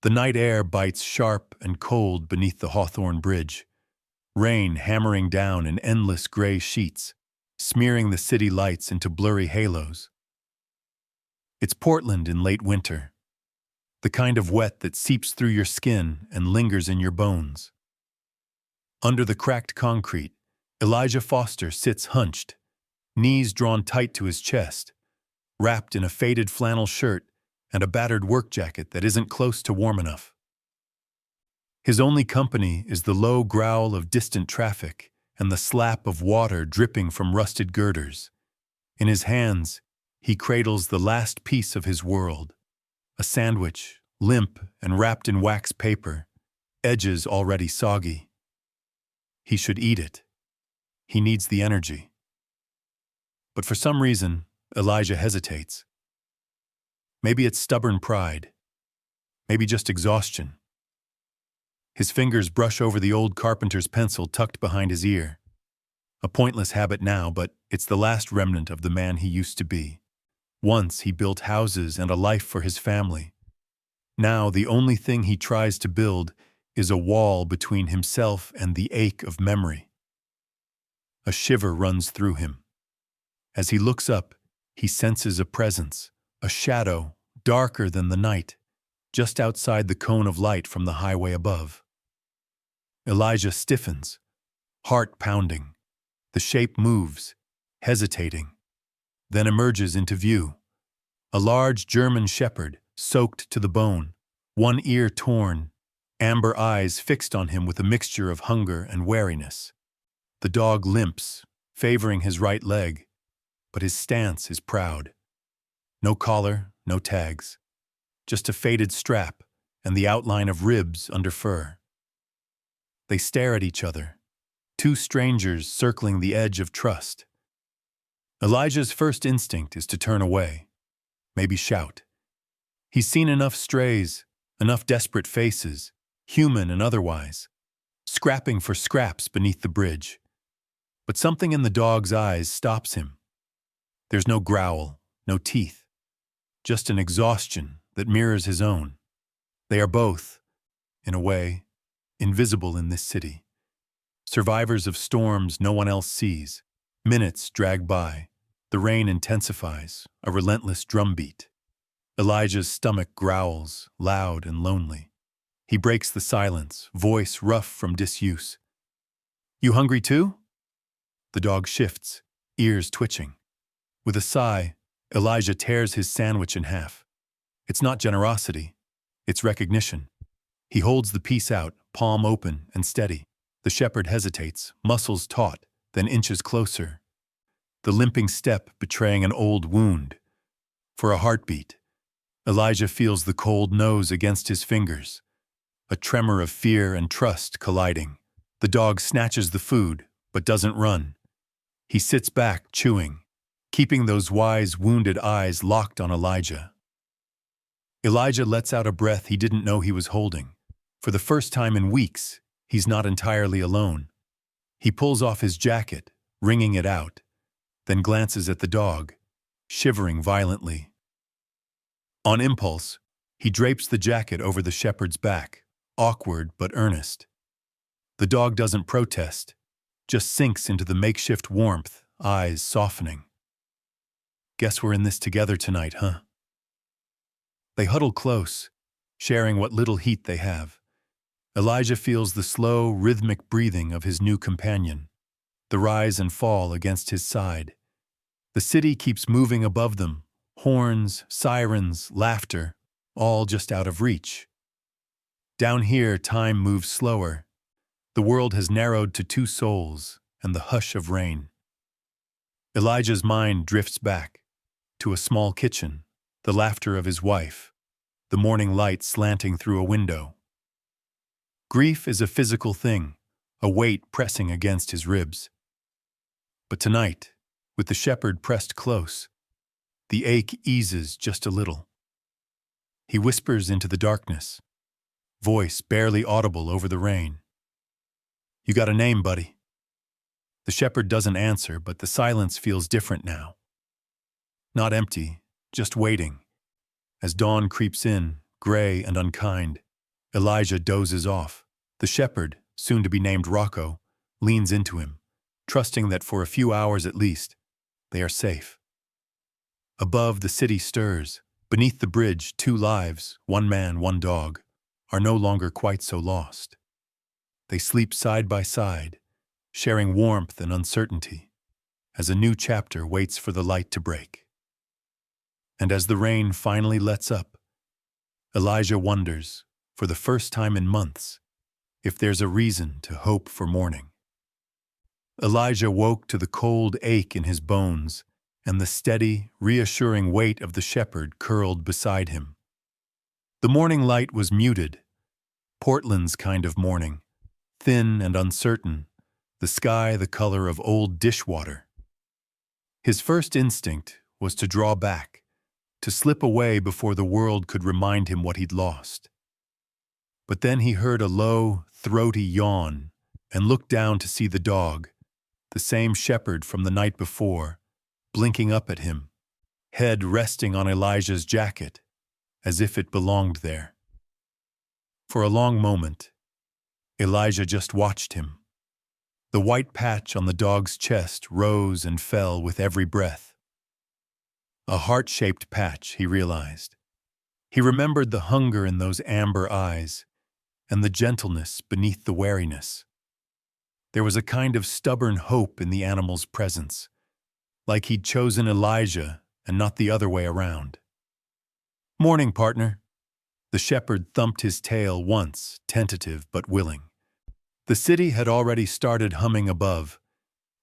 The night air bites sharp and cold beneath the Hawthorne Bridge, rain hammering down in endless gray sheets, smearing the city lights into blurry halos. It's Portland in late winter, the kind of wet that seeps through your skin and lingers in your bones. Under the cracked concrete, Elijah Foster sits hunched, knees drawn tight to his chest, wrapped in a faded flannel shirt and a battered work jacket that isn't close to warm enough. His only company is the low growl of distant traffic and the slap of water dripping from rusted girders. In his hands, he cradles the last piece of his world, a sandwich, limp and wrapped in wax paper, edges already soggy. He should eat it. He needs the energy. But for some reason, Elijah hesitates. Maybe it's stubborn pride. Maybe just exhaustion. His fingers brush over the old carpenter's pencil tucked behind his ear. A pointless habit now, but it's the last remnant of the man he used to be. Once he built houses and a life for his family. Now the only thing he tries to build is a wall between himself and the ache of memory. A shiver runs through him. As he looks up, he senses a presence, a shadow, darker than the night, just outside the cone of light from the highway above. Elijah stiffens, heart pounding. The shape moves, hesitating, then emerges into view. A large German shepherd, soaked to the bone, one ear torn, amber eyes fixed on him with a mixture of hunger and wariness. The dog limps, favoring his right leg, but his stance is proud. No collar, no tags, just a faded strap and the outline of ribs under fur. They stare at each other, two strangers circling the edge of trust. Elijah's first instinct is to turn away, maybe shout. He's seen enough strays, enough desperate faces, human and otherwise, scrapping for scraps beneath the bridge. But something in the dog's eyes stops him. There's no growl, no teeth, just an exhaustion that mirrors his own. They are both, in a way, invisible in this city. Survivors of storms no one else sees. Minutes drag by. The rain intensifies, a relentless drumbeat. Elijah's stomach growls, loud and lonely. He breaks the silence, voice rough from disuse. "You hungry too?" The dog shifts, ears twitching. With a sigh, Elijah tears his sandwich in half. It's not generosity, it's recognition. He holds the piece out, palm open and steady. The shepherd hesitates, muscles taut, then inches closer. The limping step betraying an old wound. For a heartbeat, Elijah feels the cold nose against his fingers. A tremor of fear and trust colliding. The dog snatches the food, but doesn't run. He sits back, chewing, keeping those wise, wounded eyes locked on Elijah. Elijah lets out a breath he didn't know he was holding. For the first time in weeks, he's not entirely alone. He pulls off his jacket, wringing it out, then glances at the dog, shivering violently. On impulse, he drapes the jacket over the shepherd's back, awkward but earnest. The dog doesn't protest, just sinks into the makeshift warmth, eyes softening. "Guess we're in this together tonight, huh?" They huddle close, sharing what little heat they have. Elijah feels the slow, rhythmic breathing of his new companion, the rise and fall against his side. The city keeps moving above them, horns, sirens, laughter, all just out of reach. Down here, time moves slower. The world has narrowed to two souls and the hush of rain. Elijah's mind drifts back to a small kitchen, the laughter of his wife, the morning light slanting through a window. Grief is a physical thing, a weight pressing against his ribs. But tonight, with the shepherd pressed close, the ache eases just a little. He whispers into the darkness, voice barely audible over the rain. "You got a name, buddy?" The shepherd doesn't answer, but the silence feels different now. Not empty, just waiting. As dawn creeps in, gray and unkind, Elijah dozes off. The shepherd, soon to be named Rocco, leans into him, trusting that for a few hours at least, they are safe. Above, the city stirs. Beneath the bridge, two lives, one man, one dog, are no longer quite so lost. They sleep side by side, sharing warmth and uncertainty, as a new chapter waits for the light to break. And as the rain finally lets up, Elijah wonders, for the first time in months, if there's a reason to hope for morning. Elijah woke to the cold ache in his bones and the steady, reassuring weight of the shepherd curled beside him. The morning light was muted, Portland's kind of morning, thin and uncertain, the sky the color of old dishwater. His first instinct was to draw back, to slip away before the world could remind him what he'd lost. But then he heard a low, throaty yawn and looked down to see the dog, the same shepherd from the night before, blinking up at him, head resting on Elijah's jacket, as if it belonged there. For a long moment, Elijah just watched him. The white patch on the dog's chest rose and fell with every breath. A heart-shaped patch, he realized. He remembered the hunger in those amber eyes and the gentleness beneath the wariness. There was a kind of stubborn hope in the animal's presence, like he'd chosen Elijah and not the other way around. "Morning, partner." The shepherd thumped his tail once, tentative but willing. The city had already started humming above,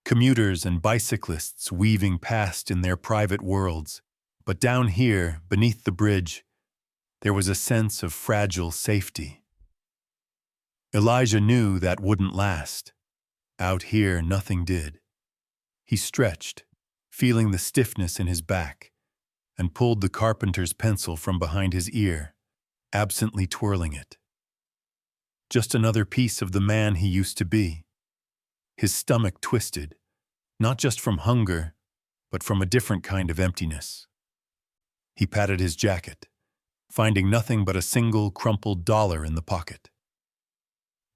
commuters and bicyclists weaving past in their private worlds, but down here, beneath the bridge, there was a sense of fragile safety. Elijah knew that wouldn't last. Out here, nothing did. He stretched, feeling the stiffness in his back, and pulled the carpenter's pencil from behind his ear, absently twirling it. Just another piece of the man he used to be. His stomach twisted, not just from hunger, but from a different kind of emptiness. He patted his jacket, finding nothing but a single crumpled dollar in the pocket.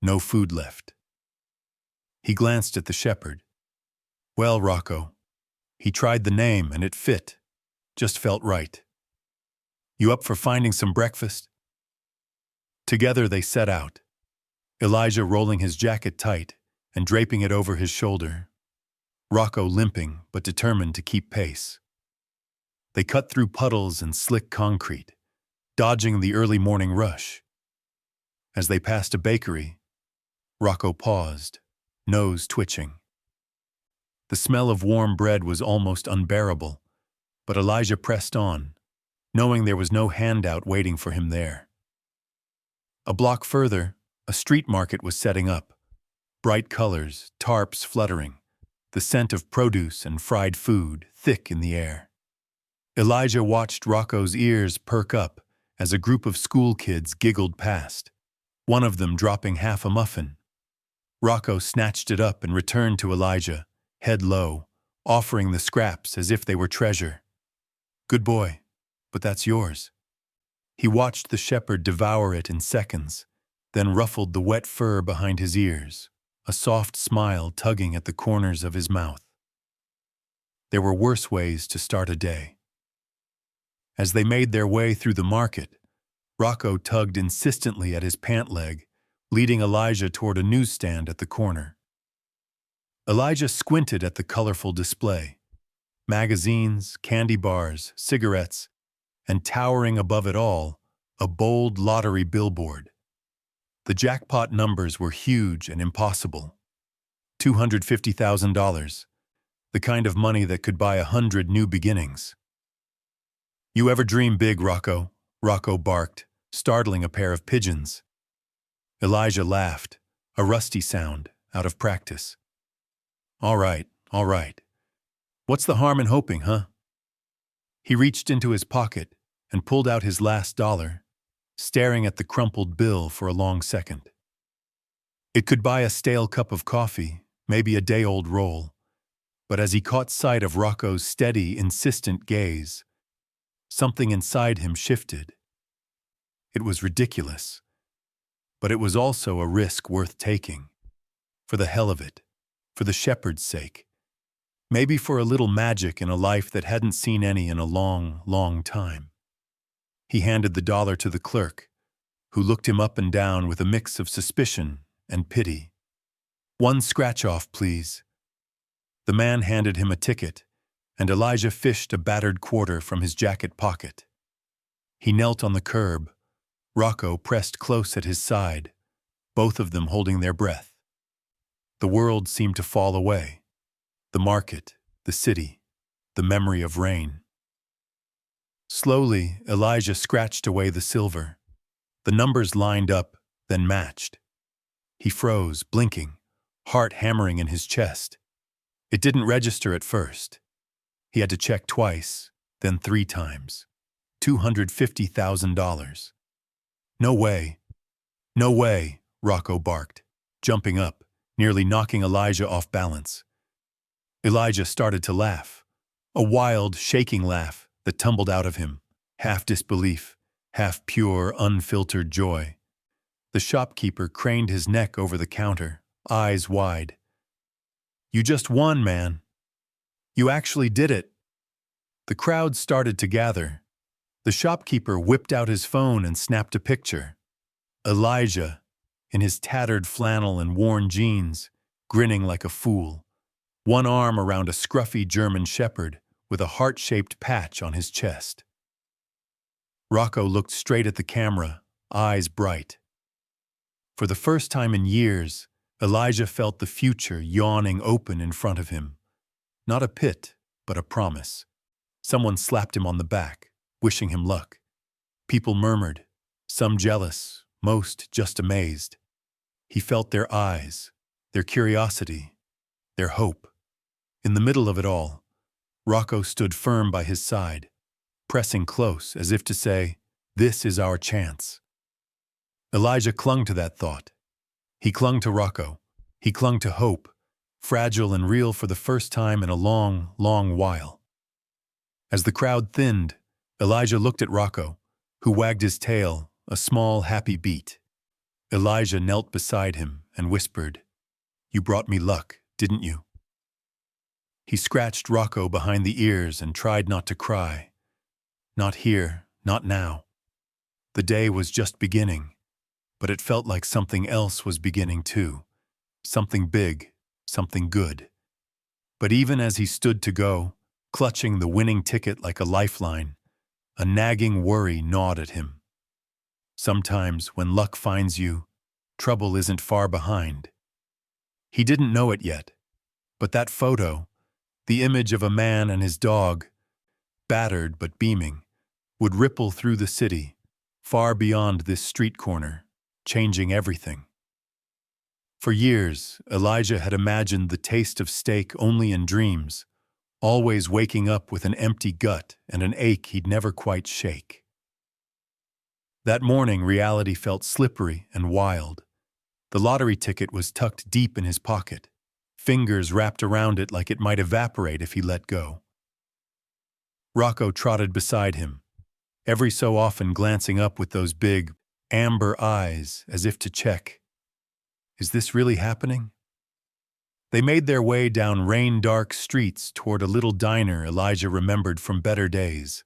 No food left. He glanced at the shepherd. "Well, Rocco." He tried the name and it fit, just felt right. "You up for finding some breakfast?" Together they set out, Elijah rolling his jacket tight and draping it over his shoulder, Rocco limping but determined to keep pace. They cut through puddles and slick concrete, dodging the early morning rush. As they passed a bakery, Rocco paused, nose twitching. The smell of warm bread was almost unbearable, but Elijah pressed on, knowing there was no handout waiting for him there. A block further, a street market was setting up, bright colors, tarps fluttering, the scent of produce and fried food thick in the air. Elijah watched Rocco's ears perk up as a group of school kids giggled past, one of them dropping half a muffin. Rocco snatched it up and returned to Elijah, head low, offering the scraps as if they were treasure. "Good boy, but that's yours." He watched the shepherd devour it in seconds, then ruffled the wet fur behind his ears, a soft smile tugging at the corners of his mouth. There were worse ways to start a day. As they made their way through the market, Rocco tugged insistently at his pant leg, leading Elijah toward a newsstand at the corner. Elijah squinted at the colorful display. Magazines, candy bars, cigarettes, and towering above it all, a bold lottery billboard. The jackpot numbers were huge and impossible. $250,000, the kind of money that could buy 100 new beginnings. "You ever dream big, Rocco?" Rocco barked, startling a pair of pigeons. Elijah laughed, a rusty sound, out of practice. All right. What's the harm in hoping, huh?" He reached into his pocket and pulled out his last dollar, staring at the crumpled bill for a long second. It could buy a stale cup of coffee, maybe a day-old roll, but as he caught sight of Rocco's steady, insistent gaze, something inside him shifted. It was ridiculous. But it was also a risk worth taking. For the hell of it. For the shepherd's sake. Maybe for a little magic in a life that hadn't seen any in a long, long time. He handed the dollar to the clerk, who looked him up and down with a mix of suspicion and pity. "One scratch-off, please." The man handed him a ticket, and Elijah fished a battered quarter from his jacket pocket. He knelt on the curb, Rocco pressed close at his side, both of them holding their breath. The world seemed to fall away. The market, the city, the memory of rain. Slowly, Elijah scratched away the silver. The numbers lined up, then matched. He froze, blinking, heart hammering in his chest. It didn't register at first. He had to check twice, then 3 times. $250,000. "No way. No way," Rocco barked, jumping up, nearly knocking Elijah off balance. Elijah started to laugh, a wild, shaking laugh that tumbled out of him, half disbelief, half pure, unfiltered joy. The shopkeeper craned his neck over the counter, eyes wide. "You just won, man. You actually did it." The crowd started to gather. The shopkeeper whipped out his phone and snapped a picture. Elijah, in his tattered flannel and worn jeans, grinning like a fool, one arm around a scruffy German shepherd with a heart-shaped patch on his chest. Rocco looked straight at the camera, eyes bright. For the first time in years, Elijah felt the future yawning open in front of him. Not a pit, but a promise. Someone slapped him on the back, wishing him luck. People murmured, some jealous, most just amazed. He felt their eyes, their curiosity, their hope. In the middle of it all, Rocco stood firm by his side, pressing close as if to say, "This is our chance." Elijah clung to that thought. He clung to Rocco. He clung to hope, fragile and real for the first time in a long, long while. As the crowd thinned, Elijah looked at Rocco, who wagged his tail, a small, happy beat. Elijah knelt beside him and whispered, "You brought me luck, didn't you?" He scratched Rocco behind the ears and tried not to cry. Not here, not now. The day was just beginning, but it felt like something else was beginning too. Something big, something good. But even as he stood to go, clutching the winning ticket like a lifeline, a nagging worry gnawed at him. Sometimes, when luck finds you, trouble isn't far behind. He didn't know it yet, but that photo, the image of a man and his dog, battered but beaming, would ripple through the city, far beyond this street corner, changing everything. For years, Elijah had imagined the taste of steak only in dreams, always waking up with an empty gut and an ache he'd never quite shake. That morning, reality felt slippery and wild. The lottery ticket was tucked deep in his pocket, fingers wrapped around it like it might evaporate if he let go. Rocco trotted beside him, every so often glancing up with those big, amber eyes as if to check, is this really happening? They made their way down rain-dark streets toward a little diner Elijah remembered from better days,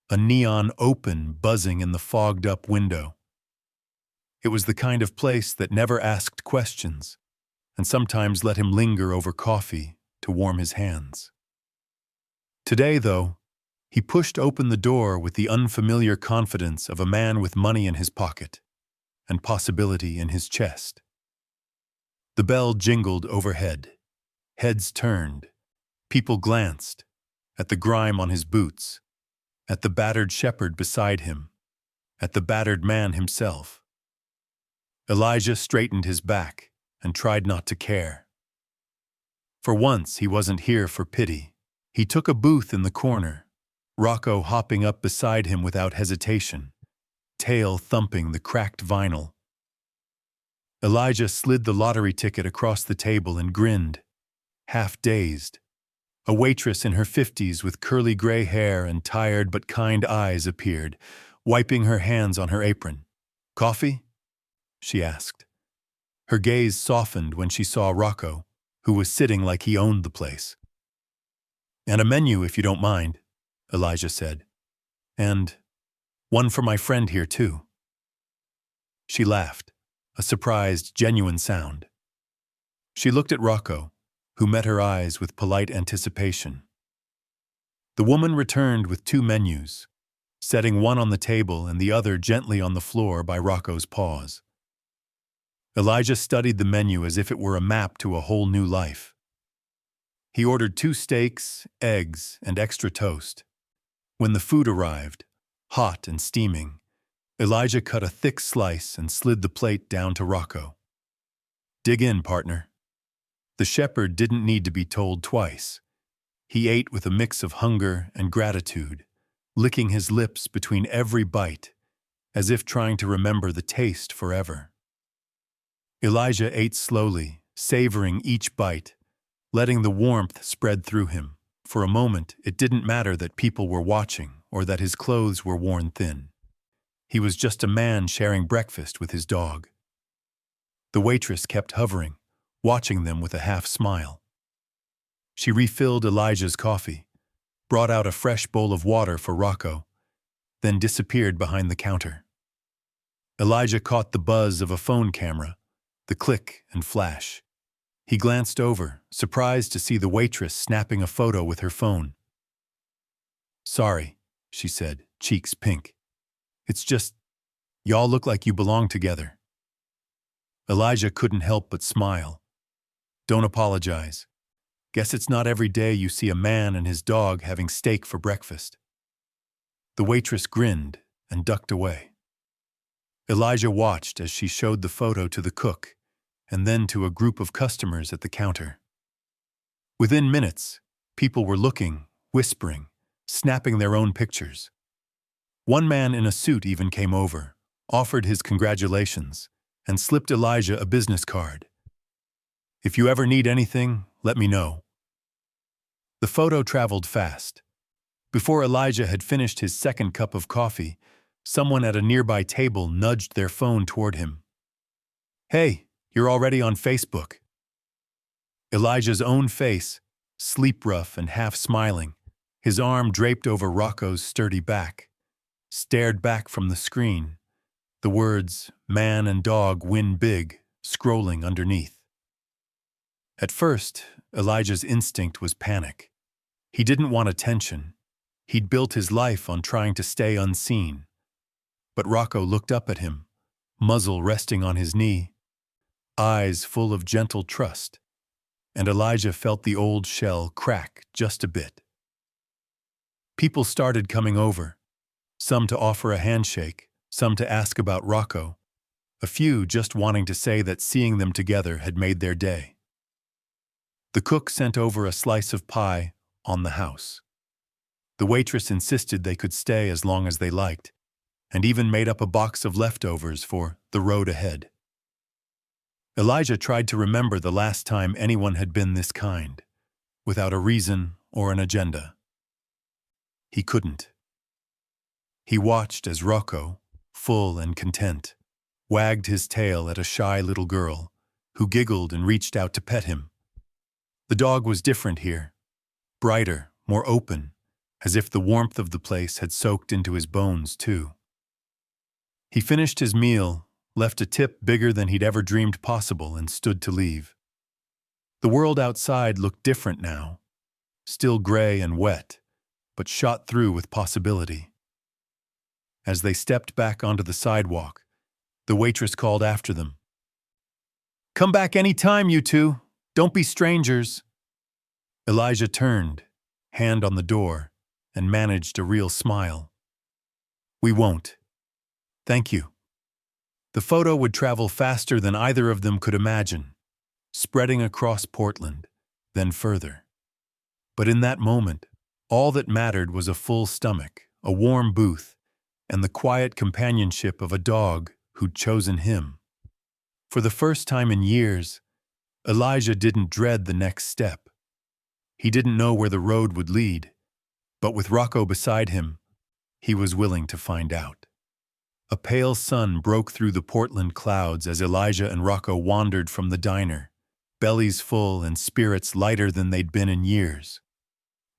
a neon open buzzing in the fogged-up window. It was the kind of place that never asked questions, and sometimes let him linger over coffee to warm his hands. Today, though, he pushed open the door with the unfamiliar confidence of a man with money in his pocket and possibility in his chest. The bell jingled overhead. Heads turned. People glanced at the grime on his boots, at the battered shepherd beside him, at the battered man himself. Elijah straightened his back and tried not to care. For once, he wasn't here for pity. He took a booth in the corner, Rocco hopping up beside him without hesitation, tail thumping the cracked vinyl. Elijah slid the lottery ticket across the table and grinned, half dazed. A waitress in her 50s with curly gray hair and tired but kind eyes appeared, wiping her hands on her apron. "Coffee?" she asked. Her gaze softened when she saw Rocco, who was sitting like he owned the place. "And a menu, if you don't mind," Elijah said. "And one for my friend here, too." She laughed, a surprised, genuine sound. She looked at Rocco, who met her eyes with polite anticipation. The woman returned with 2 menus, setting one on the table and the other gently on the floor by Rocco's paws. Elijah studied the menu as if it were a map to a whole new life. He ordered 2 steaks, eggs, and extra toast. When the food arrived, hot and steaming, Elijah cut a thick slice and slid the plate down to Rocco. "Dig in, partner." The shepherd didn't need to be told twice. He ate with a mix of hunger and gratitude, licking his lips between every bite, as if trying to remember the taste forever. Elijah ate slowly, savoring each bite, letting the warmth spread through him. For a moment, it didn't matter that people were watching or that his clothes were worn thin. He was just a man sharing breakfast with his dog. The waitress kept hovering, watching them with a half-smile. She refilled Elijah's coffee, brought out a fresh bowl of water for Rocco, then disappeared behind the counter. Elijah caught the buzz of a phone camera, the click and flash. He glanced over, surprised to see the waitress snapping a photo with her phone. "Sorry," she said, cheeks pink. "It's just, y'all look like you belong together." Elijah couldn't help but smile. "Don't apologize. Guess it's not every day you see a man and his dog having steak for breakfast." The waitress grinned and ducked away. Elijah watched as she showed the photo to the cook and then to a group of customers at the counter. Within minutes, people were looking, whispering, snapping their own pictures. One man in a suit even came over, offered his congratulations, and slipped Elijah a business card. "If you ever need anything, let me know." The photo traveled fast. Before Elijah had finished his second cup of coffee, someone at a nearby table nudged their phone toward him. "Hey, you're already on Facebook." Elijah's own face, sleep-rough and half-smiling, his arm draped over Rocco's sturdy back, stared back from the screen, the words, "Man and dog win big," scrolling underneath. At first, Elijah's instinct was panic. He didn't want attention. He'd built his life on trying to stay unseen. But Rocco looked up at him, muzzle resting on his knee, eyes full of gentle trust, and Elijah felt the old shell crack just a bit. People started coming over, some to offer a handshake, some to ask about Rocco, a few just wanting to say that seeing them together had made their day. The cook sent over a slice of pie on the house. The waitress insisted they could stay as long as they liked, and even made up a box of leftovers for the road ahead. Elijah tried to remember the last time anyone had been this kind, without a reason or an agenda. He couldn't. He watched as Rocco, full and content, wagged his tail at a shy little girl, who giggled and reached out to pet him. The dog was different here, brighter, more open, as if the warmth of the place had soaked into his bones too. He finished his meal, left a tip bigger than he'd ever dreamed possible, and stood to leave. The world outside looked different now, still gray and wet, but shot through with possibility. As they stepped back onto the sidewalk, the waitress called after them. "Come back any time, you two. Don't be strangers." Elijah turned, hand on the door, and managed a real smile. "We won't. Thank you." The photo would travel faster than either of them could imagine, spreading across Portland, then further. But in that moment, all that mattered was a full stomach, a warm booth, and the quiet companionship of a dog who'd chosen him. For the first time in years, Elijah didn't dread the next step. He didn't know where the road would lead, but with Rocco beside him, he was willing to find out. A pale sun broke through the Portland clouds as Elijah and Rocco wandered from the diner, bellies full and spirits lighter than they'd been in years.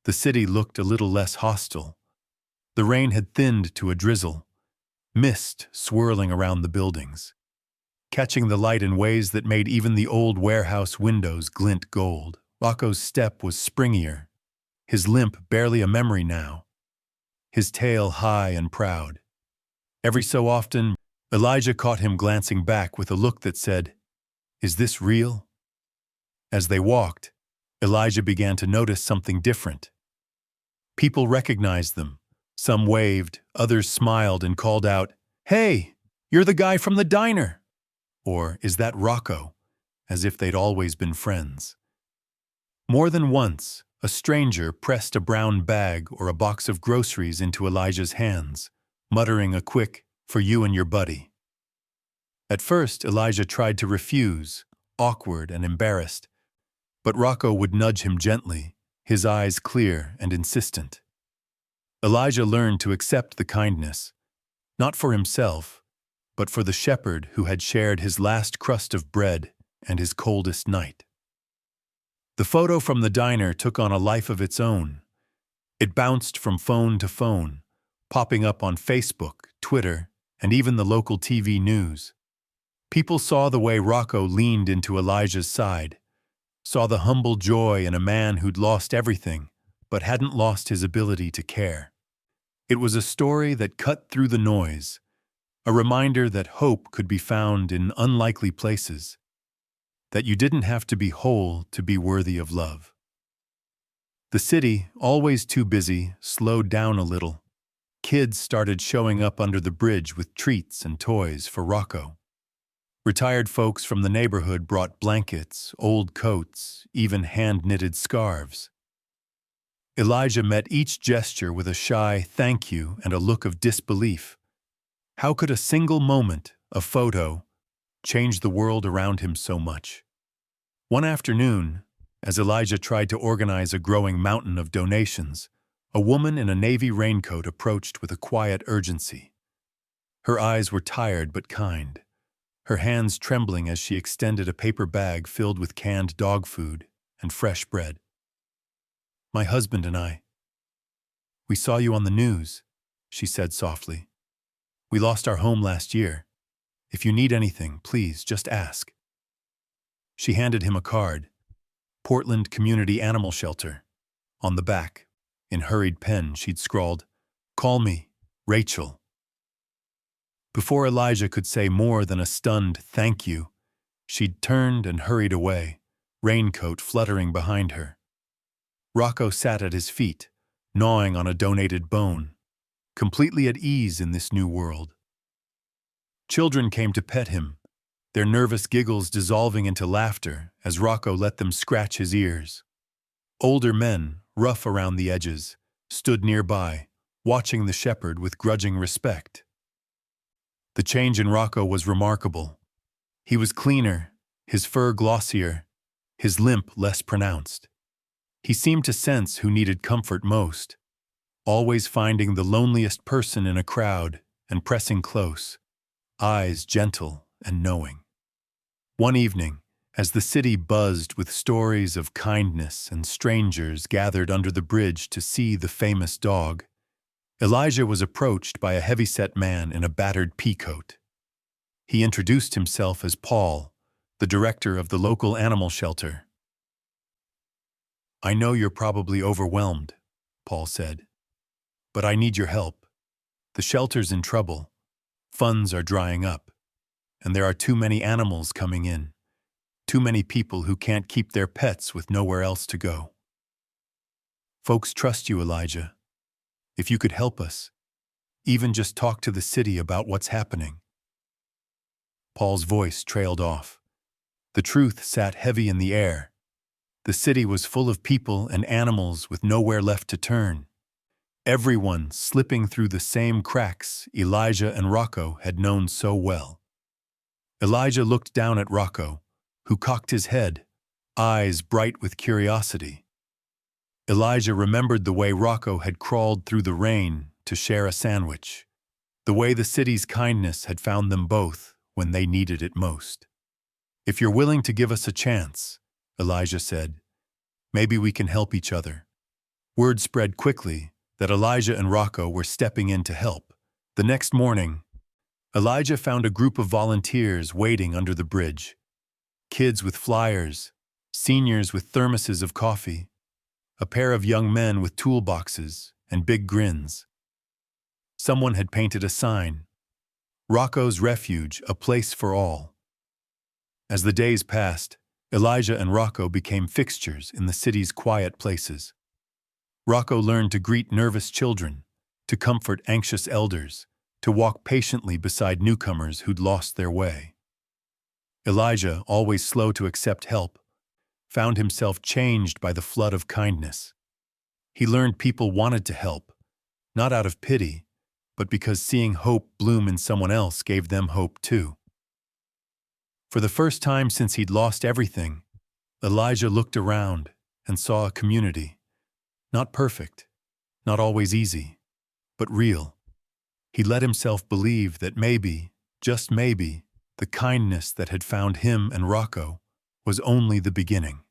The city looked a little less hostile. The rain had thinned to a drizzle, mist swirling around the buildings, catching the light in ways that made even the old warehouse windows glint gold. Rocco's step was springier, his limp barely a memory now, his tail high and proud. Every so often, Elijah caught him glancing back with a look that said, "Is this real?" As they walked, Elijah began to notice something different. People recognized them. Some waved, others smiled and called out, "Hey, you're the guy from the diner!" Or, "Is that Rocco?" As if they'd always been friends. More than once, a stranger pressed a brown bag or a box of groceries into Elijah's hands, muttering a quick, "For you and your buddy." At first, Elijah tried to refuse, awkward and embarrassed, but Rocco would nudge him gently, his eyes clear and insistent. Elijah learned to accept the kindness, not for himself, but for the shepherd who had shared his last crust of bread and his coldest night. The photo from the diner took on a life of its own. It bounced from phone to phone, popping up on Facebook, Twitter, and even the local TV news. People saw the way Rocco leaned into Elijah's side, saw the humble joy in a man who'd lost everything, but hadn't lost his ability to care. It was a story that cut through the noise, a reminder that hope could be found in unlikely places, that you didn't have to be whole to be worthy of love. The city, always too busy, slowed down a little. Kids started showing up under the bridge with treats and toys for Rocco. Retired folks from the neighborhood brought blankets, old coats, even hand-knitted scarves. Elijah met each gesture with a shy thank you and a look of disbelief. How could a single moment, a photo, change the world around him so much? One afternoon, as Elijah tried to organize a growing mountain of donations, a woman in a navy raincoat approached with a quiet urgency. Her eyes were tired but kind, her hands trembling as she extended a paper bag filled with canned dog food and fresh bread. "My husband and I. We saw you on the news," she said softly. "We lost our home last year. If you need anything, please just ask." She handed him a card, Portland Community Animal Shelter. On the back, in hurried pen, she'd scrawled, "Call me, Rachel." Before Elijah could say more than a stunned thank you, she'd turned and hurried away, raincoat fluttering behind her. Rocco sat at his feet, gnawing on a donated bone, completely at ease in this new world. Children came to pet him, their nervous giggles dissolving into laughter as Rocco let them scratch his ears. Older men, rough around the edges, stood nearby, watching the shepherd with grudging respect. The change in Rocco was remarkable. He was cleaner, his fur glossier, his limp less pronounced. He seemed to sense who needed comfort most, always finding the loneliest person in a crowd and pressing close, eyes gentle and knowing. One evening, as the city buzzed with stories of kindness and strangers gathered under the bridge to see the famous dog, Elijah was approached by a heavy-set man in a battered peacoat. He introduced himself as Paul, the director of the local animal shelter. "I know you're probably overwhelmed," Paul said, "but I need your help. The shelter's in trouble. Funds are drying up, and there are too many animals coming in. Too many people who can't keep their pets with nowhere else to go. Folks trust you, Elijah. If you could help us, even just talk to the city about what's happening." Paul's voice trailed off. The truth sat heavy in the air. The city was full of people and animals with nowhere left to turn. Everyone slipping through the same cracks Elijah and Rocco had known so well. Elijah looked down at Rocco, who cocked his head, eyes bright with curiosity. Elijah remembered the way Rocco had crawled through the rain to share a sandwich, the way the city's kindness had found them both when they needed it most. "If you're willing to give us a chance," Elijah said, "maybe we can help each other." Word spread quickly that Elijah and Rocco were stepping in to help. The next morning, Elijah found a group of volunteers waiting under the bridge. Kids with flyers, seniors with thermoses of coffee, a pair of young men with toolboxes and big grins. Someone had painted a sign, "Rocco's Refuge, a place for all." As the days passed, Elijah and Rocco became fixtures in the city's quiet places. Rocco learned to greet nervous children, to comfort anxious elders, to walk patiently beside newcomers who'd lost their way. Elijah, always slow to accept help, found himself changed by the flood of kindness. He learned people wanted to help, not out of pity, but because seeing hope bloom in someone else gave them hope too. For the first time since he'd lost everything, Elijah looked around and saw a community. Not perfect, not always easy, but real. He let himself believe that maybe, just maybe, the kindness that had found him and Rocco was only the beginning.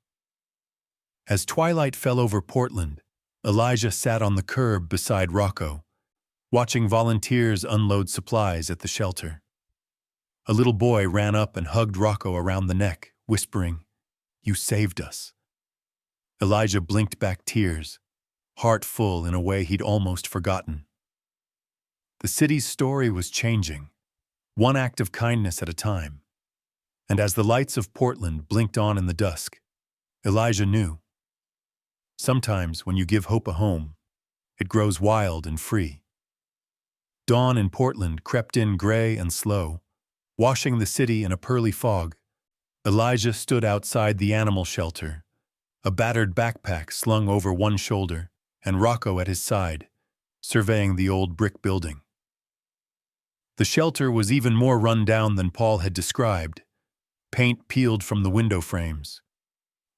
As twilight fell over Portland, Elijah sat on the curb beside Rocco, watching volunteers unload supplies at the shelter. A little boy ran up and hugged Rocco around the neck, whispering, "You saved us." Elijah blinked back tears, heart full in a way he'd almost forgotten. The city's story was changing, one act of kindness at a time. And as the lights of Portland blinked on in the dusk, Elijah knew. Sometimes when you give hope a home, it grows wild and free. Dawn in Portland crept in gray and slow, washing the city in a pearly fog. Elijah stood outside the animal shelter, a battered backpack slung over one shoulder, and Rocco at his side, surveying the old brick building. The shelter was even more run down than Paul had described, paint peeled from the window frames.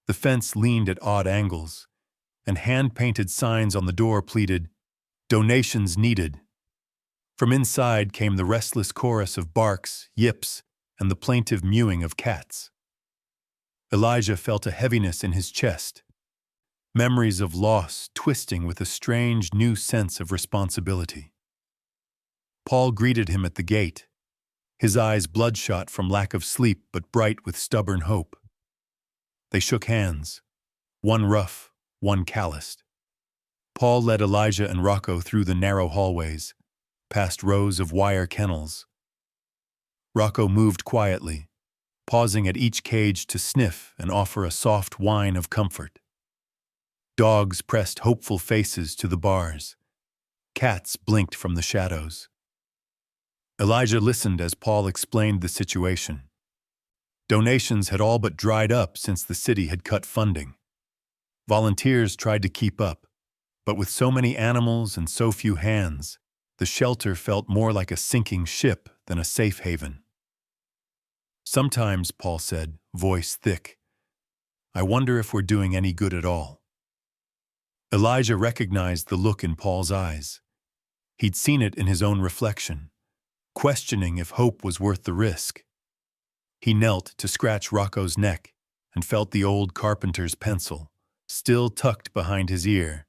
The fence leaned at odd angles, and hand-painted signs on the door pleaded, "Donations needed." From inside came the restless chorus of barks, yips, and the plaintive mewing of cats. Elijah felt a heaviness in his chest, memories of loss twisting with a strange new sense of responsibility. Paul greeted him at the gate, his eyes bloodshot from lack of sleep but bright with stubborn hope. They shook hands, one rough, one calloused. Paul led Elijah and Rocco through the narrow hallways, past rows of wire kennels. Rocco moved quietly, pausing at each cage to sniff and offer a soft whine of comfort. Dogs pressed hopeful faces to the bars. Cats blinked from the shadows. Elijah listened as Paul explained the situation. Donations had all but dried up since the city had cut funding. Volunteers tried to keep up, but with so many animals and so few hands, the shelter felt more like a sinking ship than a safe haven. "Sometimes," Paul said, voice thick, "I wonder if we're doing any good at all." Elijah recognized the look in Paul's eyes. He'd seen it in his own reflection, questioning if hope was worth the risk. He knelt to scratch Rocco's neck and felt the old carpenter's pencil, still tucked behind his ear.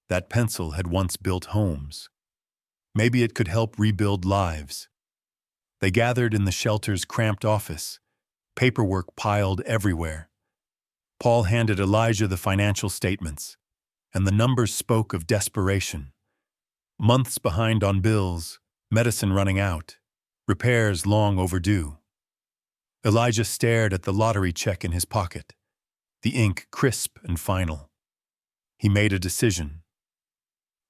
That pencil had once built homes. Maybe it could help rebuild lives. They gathered in the shelter's cramped office, paperwork piled everywhere. Paul handed Elijah the financial statements, and the numbers spoke of desperation. Months behind on bills, medicine running out, repairs long overdue. Elijah stared at the lottery check in his pocket, the ink crisp and final. He made a decision.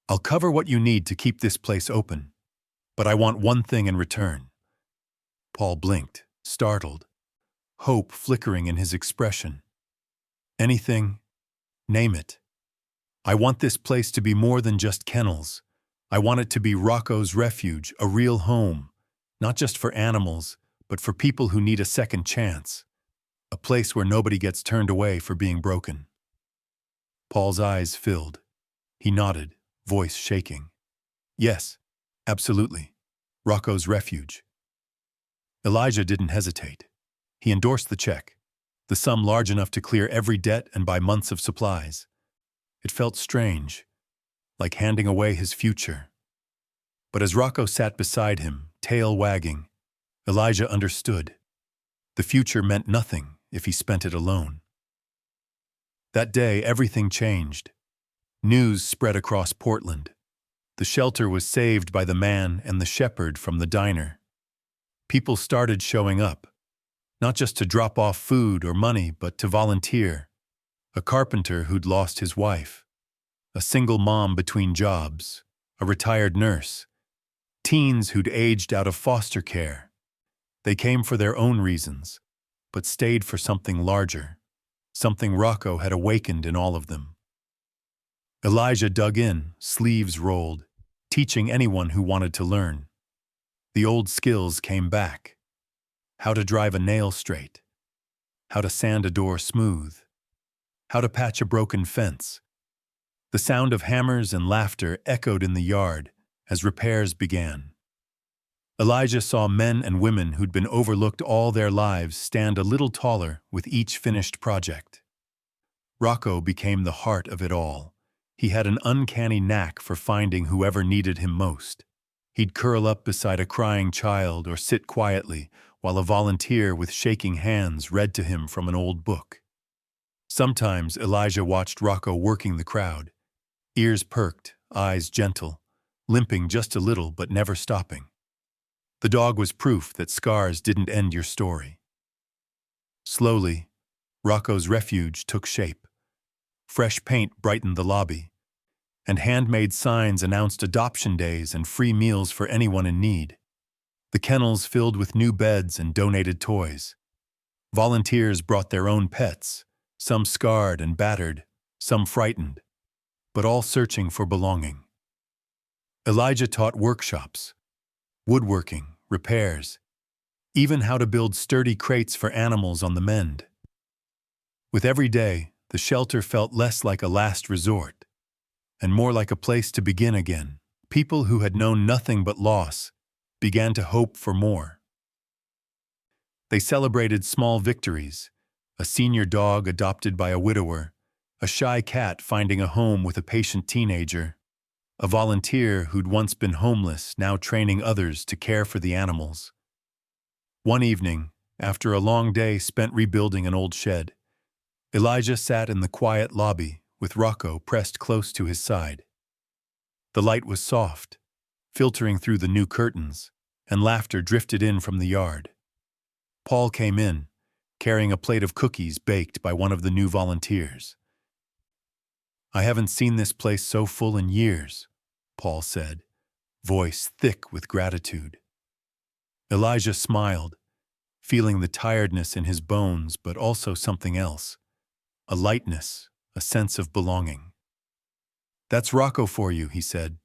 "I'll cover what you need to keep this place open, but I want one thing in return." Paul blinked, startled, hope flickering in his expression. "Anything, name it. I want this place to be more than just kennels. I want it to be Rocco's Refuge, a real home, not just for animals, but for people who need a second chance, a place where nobody gets turned away for being broken." Paul's eyes filled. He nodded, voice shaking. "Yes, absolutely. Rocco's Refuge. Elijah didn't hesitate. He endorsed the check, the sum large enough to clear every debt and buy months of supplies. It felt strange, like handing away his future. But as Rocco sat beside him, tail wagging, Elijah understood. The future meant nothing if he spent it alone. That day, everything changed. News spread across Portland. The shelter was saved by the man and the shepherd from the diner. People started showing up, not just to drop off food or money, but to volunteer. A carpenter who'd lost his wife, a single mom between jobs, a retired nurse, teens who'd aged out of foster care. They came for their own reasons, but stayed for something larger, something Rocco had awakened in all of them. Elijah dug in, sleeves rolled, teaching anyone who wanted to learn. The old skills came back. How to drive a nail straight, how to sand a door smooth, how to patch a broken fence. The sound of hammers and laughter echoed in the yard as repairs began. Elijah saw men and women who'd been overlooked all their lives stand a little taller with each finished project. Rocco became the heart of it all. He had an uncanny knack for finding whoever needed him most. He'd curl up beside a crying child or sit quietly while a volunteer with shaking hands read to him from an old book. Sometimes Elijah watched Rocco working the crowd, ears perked, eyes gentle, limping just a little but never stopping. The dog was proof that scars didn't end your story. Slowly, Rocco's Refuge took shape. Fresh paint brightened the lobby, and handmade signs announced adoption days and free meals for anyone in need. The kennels filled with new beds and donated toys. Volunteers brought their own pets, some scarred and battered, some frightened, but all searching for belonging. Elijah taught workshops, woodworking, repairs, even how to build sturdy crates for animals on the mend. With every day, the shelter felt less like a last resort, and more like a place to begin again. People who had known nothing but loss began to hope for more. They celebrated small victories, a senior dog adopted by a widower, a shy cat finding a home with a patient teenager, a volunteer who'd once been homeless now training others to care for the animals. One evening, after a long day spent rebuilding an old shed, Elijah sat in the quiet lobby with Rocco pressed close to his side. The light was soft, filtering through the new curtains, and laughter drifted in from the yard. Paul came in, carrying a plate of cookies baked by one of the new volunteers. "I haven't seen this place so full in years," Paul said, voice thick with gratitude. Elijah smiled, feeling the tiredness in his bones but also something else, a lightness, a sense of belonging. "That's Rocco for you," he said.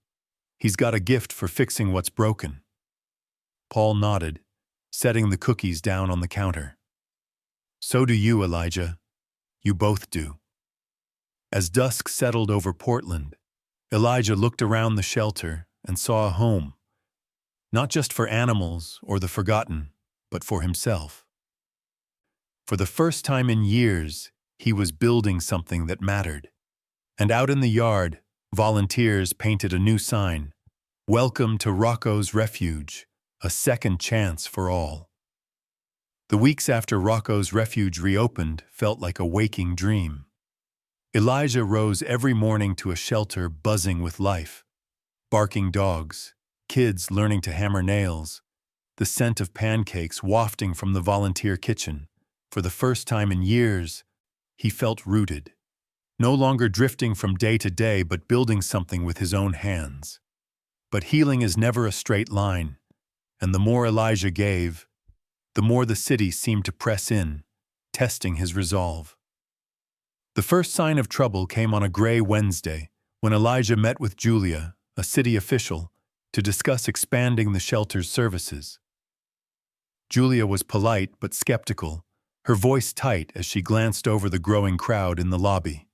"He's got a gift for fixing what's broken." Paul nodded, setting the cookies down on the counter. "So do you, Elijah. You both do." As dusk settled over Portland, Elijah looked around the shelter and saw a home, not just for animals or the forgotten, but for himself. For the first time in years, he was building something that mattered. And out in the yard, volunteers painted a new sign, "Welcome to Rocco's Refuge, a second chance for all." The weeks after Rocco's Refuge reopened felt like a waking dream. Elijah rose every morning to a shelter buzzing with life. Barking dogs, kids learning to hammer nails, the scent of pancakes wafting from the volunteer kitchen. For the first time in years, he felt rooted, no longer drifting from day to day but building something with his own hands. But healing is never a straight line, and the more Elijah gave, the more the city seemed to press in, testing his resolve. The first sign of trouble came on a gray Wednesday when Elijah met with Julia, a city official, to discuss expanding the shelter's services. Julia was polite but skeptical, her voice tight as she glanced over the growing crowd in the lobby.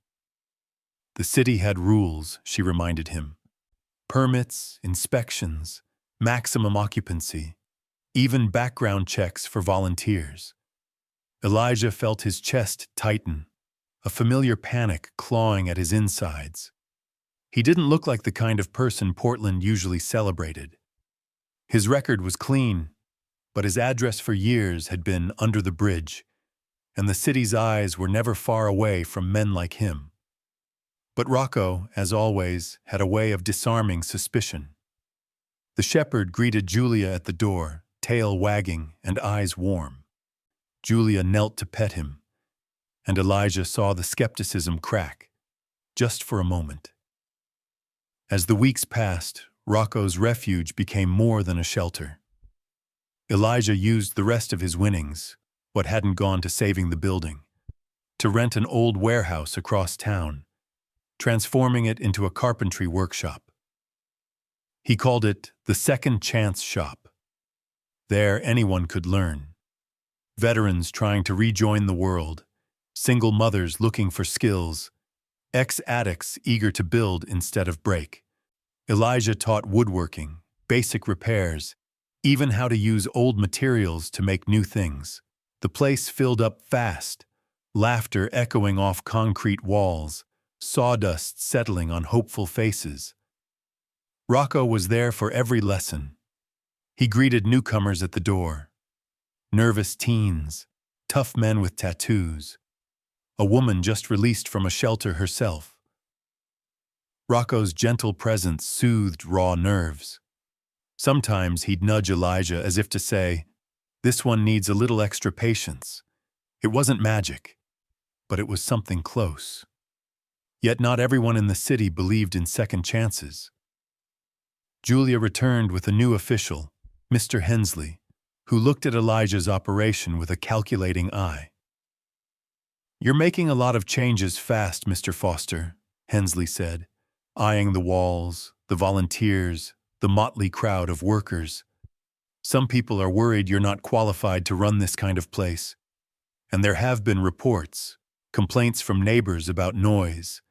The city had rules, she reminded him. Permits, inspections, maximum occupancy, even background checks for volunteers. Elijah felt his chest tighten, a familiar panic clawing at his insides. He didn't look like the kind of person Portland usually celebrated. His record was clean, but his address for years had been under the bridge, and the city's eyes were never far away from men like him. But Rocco, as always, had a way of disarming suspicion. The shepherd greeted Julia at the door, tail wagging and eyes warm. Julia knelt to pet him, and Elijah saw the skepticism crack, just for a moment. As the weeks passed, Rocco's refuge became more than a shelter. Elijah used the rest of his winnings, what hadn't gone to saving the building, to rent an old warehouse across town, transforming it into a carpentry workshop. He called it the Second Chance Shop. There anyone could learn. Veterans trying to rejoin the world, single mothers looking for skills, ex-addicts eager to build instead of break. Elijah taught woodworking, basic repairs, even how to use old materials to make new things. The place filled up fast, laughter echoing off concrete walls, sawdust settling on hopeful faces. Rocco was there for every lesson. He greeted newcomers at the door. Nervous teens, tough men with tattoos, a woman just released from a shelter herself. Rocco's gentle presence soothed raw nerves. Sometimes he'd nudge Elijah as if to say, "This one needs a little extra patience." It wasn't magic, but it was something close. Yet not everyone in the city believed in second chances. Julia returned with a new official, Mr. Hensley, who looked at Elijah's operation with a calculating eye. "You're making a lot of changes fast, Mr. Foster," Hensley said, eyeing the walls, the volunteers, the motley crowd of workers. "Some people are worried you're not qualified to run this kind of place. And there have been reports, complaints from neighbors about noise,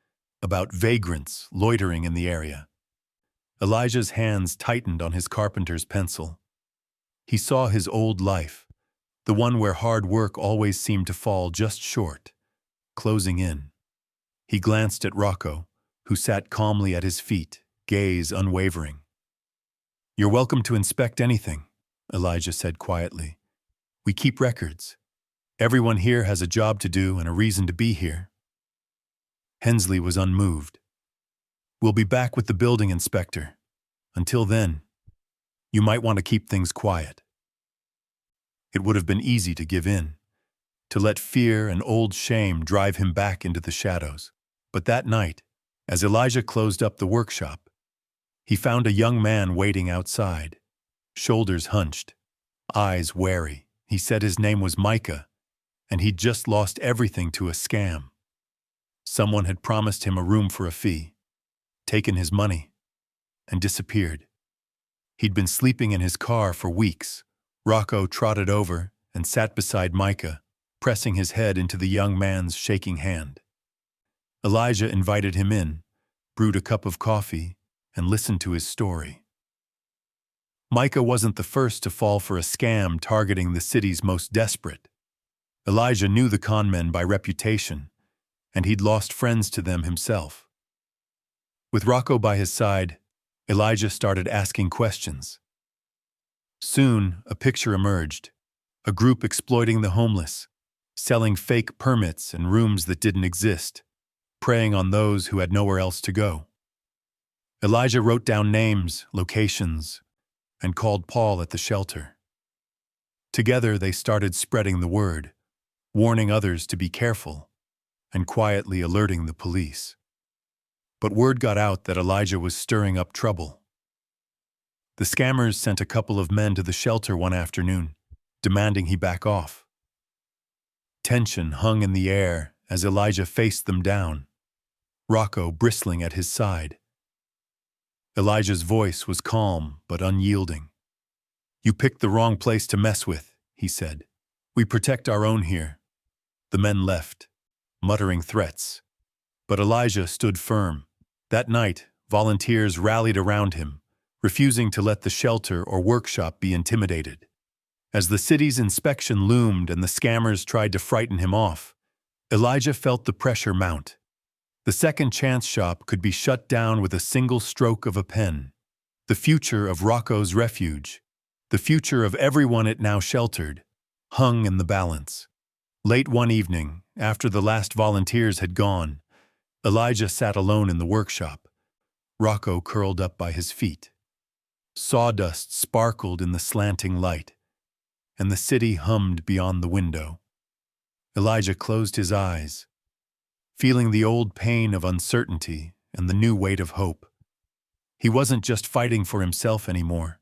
about vagrants loitering in the area." Elijah's hands tightened on his carpenter's pencil. He saw his old life, the one where hard work always seemed to fall just short, closing in. He glanced at Rocco, who sat calmly at his feet, gaze unwavering. "You're welcome to inspect anything," Elijah said quietly. "We keep records. Everyone here has a job to do and a reason to be here." Hensley was unmoved. "We'll be back with the building inspector. Until then, you might want to keep things quiet." It would have been easy to give in, to let fear and old shame drive him back into the shadows. But that night, as Elijah closed up the workshop, he found a young man waiting outside, shoulders hunched, eyes wary. He said his name was Micah, and he'd just lost everything to a scam. Someone had promised him a room for a fee, taken his money, and disappeared. He'd been sleeping in his car for weeks. Rocco trotted over and sat beside Micah, pressing his head into the young man's shaking hand. Elijah invited him in, brewed a cup of coffee, and listened to his story. Micah wasn't the first to fall for a scam targeting the city's most desperate. Elijah knew the conmen by reputation, and he'd lost friends to them himself. With Rocco by his side, Elijah started asking questions. Soon, a picture emerged, a group exploiting the homeless, selling fake permits and rooms that didn't exist, preying on those who had nowhere else to go. Elijah wrote down names, locations, and called Paul at the shelter. Together, they started spreading the word, warning others to be careful, and quietly alerting the police. But word got out that Elijah was stirring up trouble. The scammers sent a couple of men to the shelter one afternoon, demanding he back off. Tension hung in the air as Elijah faced them down, Rocco bristling at his side. Elijah's voice was calm but unyielding. "You picked the wrong place to mess with," he said. "We protect our own here." The men left, muttering threats. But Elijah stood firm. That night, volunteers rallied around him, refusing to let the shelter or workshop be intimidated. As the city's inspection loomed and the scammers tried to frighten him off, Elijah felt the pressure mount. The Second Chance shop could be shut down with a single stroke of a pen. The future of Rocco's refuge, the future of everyone it now sheltered, hung in the balance. Late one evening, after the last volunteers had gone, Elijah sat alone in the workshop, Rocco curled up by his feet. Sawdust sparkled in the slanting light, and the city hummed beyond the window. Elijah closed his eyes, feeling the old pain of uncertainty and the new weight of hope. He wasn't just fighting for himself anymore.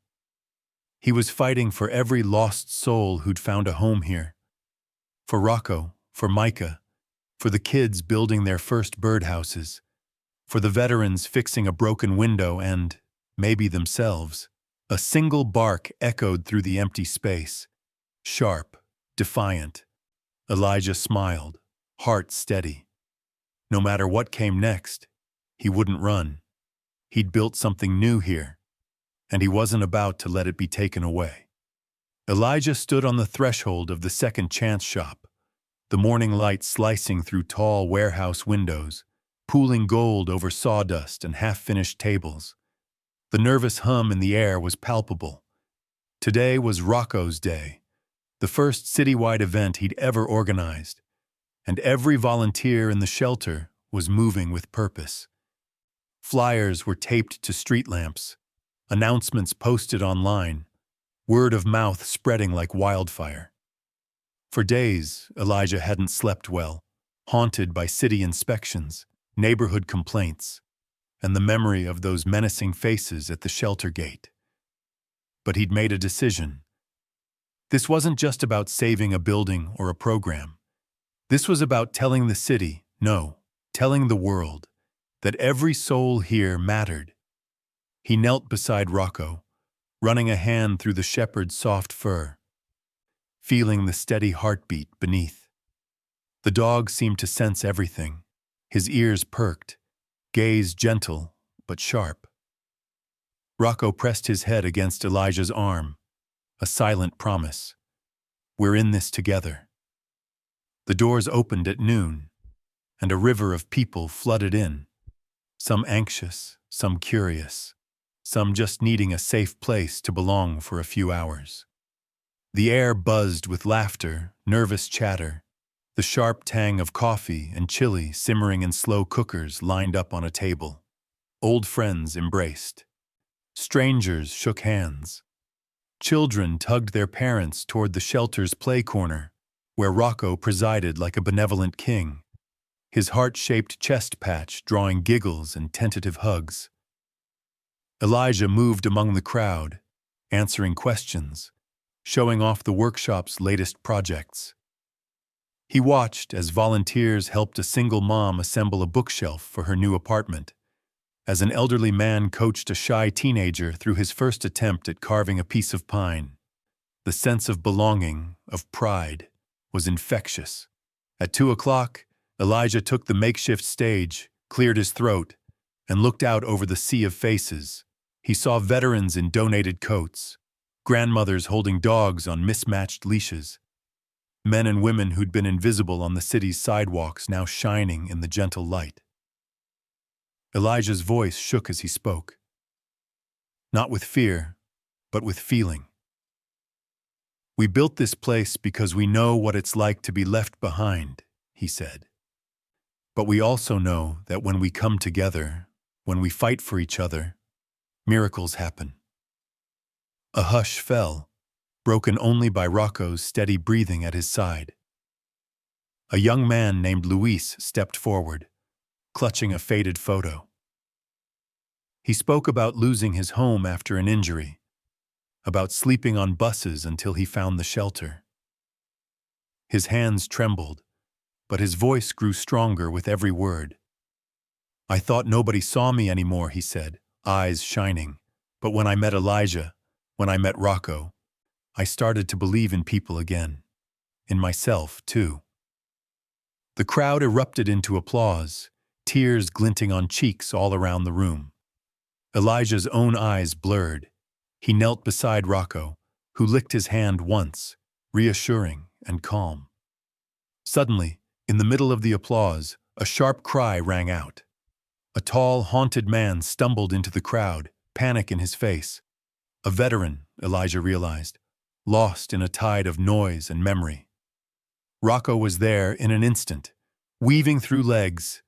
He was fighting for every lost soul who'd found a home here. For Rocco, for Micah, for the kids building their first birdhouses, for the veterans fixing a broken window and, maybe themselves. A single bark echoed through the empty space. Sharp, defiant. Elijah smiled, heart steady. No matter what came next, he wouldn't run. He'd built something new here, and he wasn't about to let it be taken away. Elijah stood on the threshold of the Second Chance shop, the morning light slicing through tall warehouse windows, pooling gold over sawdust and half-finished tables. The nervous hum in the air was palpable. Today was Rocco's day, the first citywide event he'd ever organized, and every volunteer in the shelter was moving with purpose. Flyers were taped to street lamps, announcements posted online, word of mouth spreading like wildfire. For days, Elijah hadn't slept well, haunted by city inspections, neighborhood complaints, and the memory of those menacing faces at the shelter gate. But he'd made a decision. This wasn't just about saving a building or a program. This was about telling the city, no, telling the world, that every soul here mattered. He knelt beside Rocco, running a hand through the shepherd's soft fur, feeling the steady heartbeat beneath. The dog seemed to sense everything. His ears perked, gaze gentle but sharp. Rocco pressed his head against Elijah's arm, a silent promise. We're in this together. The doors opened at noon, and a river of people flooded in, some anxious, some curious, some just needing a safe place to belong for a few hours. The air buzzed with laughter, nervous chatter, the sharp tang of coffee and chili simmering in slow cookers lined up on a table. Old friends embraced. Strangers shook hands. Children tugged their parents toward the shelter's play corner, where Rocco presided like a benevolent king, his heart-shaped chest patch drawing giggles and tentative hugs. Elijah moved among the crowd, answering questions, showing off the workshop's latest projects. He watched as volunteers helped a single mom assemble a bookshelf for her new apartment, as an elderly man coached a shy teenager through his first attempt at carving a piece of pine. The sense of belonging, of pride, was infectious. At 2 o'clock, Elijah took the makeshift stage, cleared his throat, and looked out over the sea of faces. He saw veterans in donated coats, grandmothers holding dogs on mismatched leashes, men and women who'd been invisible on the city's sidewalks now shining in the gentle light. Elijah's voice shook as he spoke. Not with fear, but with feeling. We built this place because we know what it's like to be left behind, he said. But we also know that when we come together, when we fight for each other, miracles happen. A hush fell, broken only by Rocco's steady breathing at his side. A young man named Luis stepped forward, clutching a faded photo. He spoke about losing his home after an injury, about sleeping on buses until he found the shelter. His hands trembled, but his voice grew stronger with every word. I thought nobody saw me anymore, he said, eyes shining. But when I met Elijah, when I met Rocco, I started to believe in people again. In myself, too. The crowd erupted into applause, tears glinting on cheeks all around the room. Elijah's own eyes blurred. He knelt beside Rocco, who licked his hand once, reassuring and calm. Suddenly, in the middle of the applause, a sharp cry rang out. A tall, haunted man stumbled into the crowd, panic in his face. A veteran, Elijah realized, lost in a tide of noise and memory. Rocco was there in an instant, weaving through legs,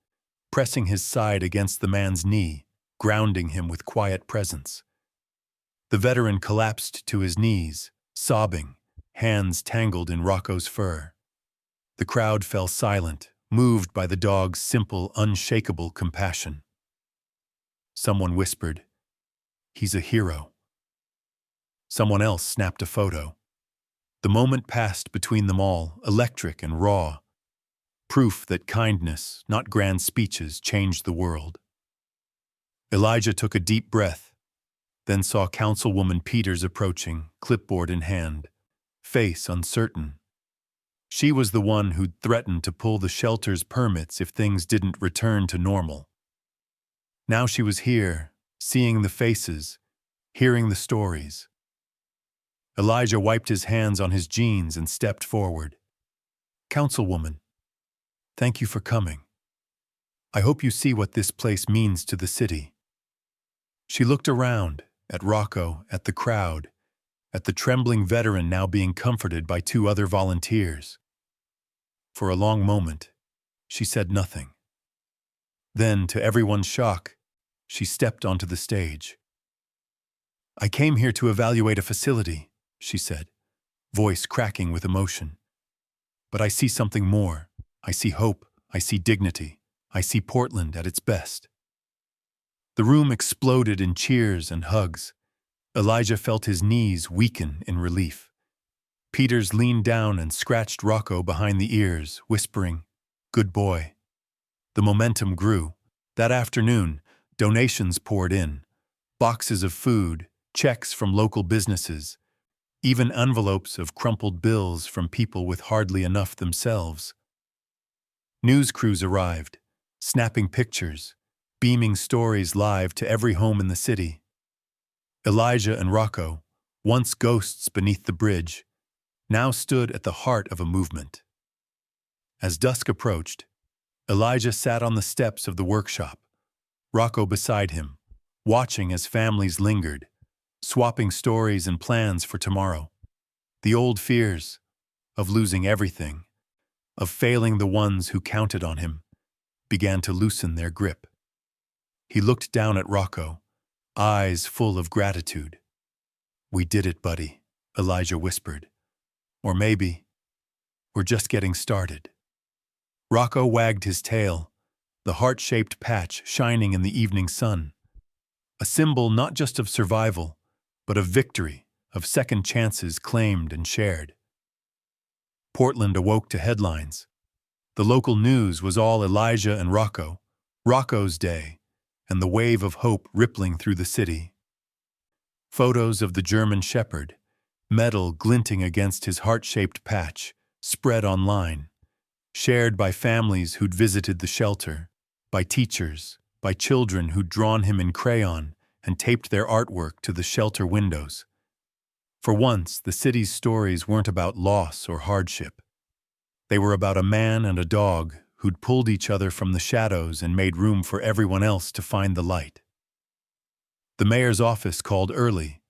pressing his side against the man's knee, grounding him with quiet presence. The veteran collapsed to his knees, sobbing, hands tangled in Rocco's fur. The crowd fell silent, moved by the dog's simple, unshakable compassion. Someone whispered, "He's a hero." Someone else snapped a photo. The moment passed between them all, electric and raw. Proof that kindness, not grand speeches, changed the world. Elijah took a deep breath, then saw Councilwoman Peters approaching, clipboard in hand, face uncertain. She was the one who'd threatened to pull the shelter's permits if things didn't return to normal. Now she was here, seeing the faces, hearing the stories. Elijah wiped his hands on his jeans and stepped forward. "Councilwoman, thank you for coming. I hope you see what this place means to the city." She looked around, at Rocco, at the crowd, at the trembling veteran now being comforted by two other volunteers. For a long moment, she said nothing. Then, to everyone's shock, she stepped onto the stage. "I came here to evaluate a facility," she said, voice cracking with emotion. "But I see something more. I see hope. I see dignity. I see Portland at its best." The room exploded in cheers and hugs. Elijah felt his knees weaken in relief. Peters leaned down and scratched Rocco behind the ears, whispering, "Good boy." The momentum grew. That afternoon, donations poured in. Boxes of food, checks from local businesses, even envelopes of crumpled bills from people with hardly enough themselves. News crews arrived, snapping pictures, beaming stories live to every home in the city. Elijah and Rocco, once ghosts beneath the bridge, now stood at the heart of a movement. As dusk approached, Elijah sat on the steps of the workshop, Rocco beside him, watching as families lingered, swapping stories and plans for tomorrow. The old fears of losing everything, of failing the ones who counted on him, began to loosen their grip. He looked down at Rocco, eyes full of gratitude. "We did it, buddy," Elijah whispered. "Or maybe we're just getting started." Rocco wagged his tail, the heart-shaped patch shining in the evening sun. A symbol not just of survival, but of victory, of second chances claimed and shared. Portland awoke to headlines. The local news was all Elijah and Rocco, Rocco's day, and the wave of hope rippling through the city. Photos of the German Shepherd, metal glinting against his heart-shaped patch, spread online, shared by families who'd visited the shelter, by teachers, by children who'd drawn him in crayon and taped their artwork to the shelter windows. For once, the city's stories weren't about loss or hardship. They were about a man and a dog who'd pulled each other from the shadows and made room for everyone else to find the light. The mayor's office called early,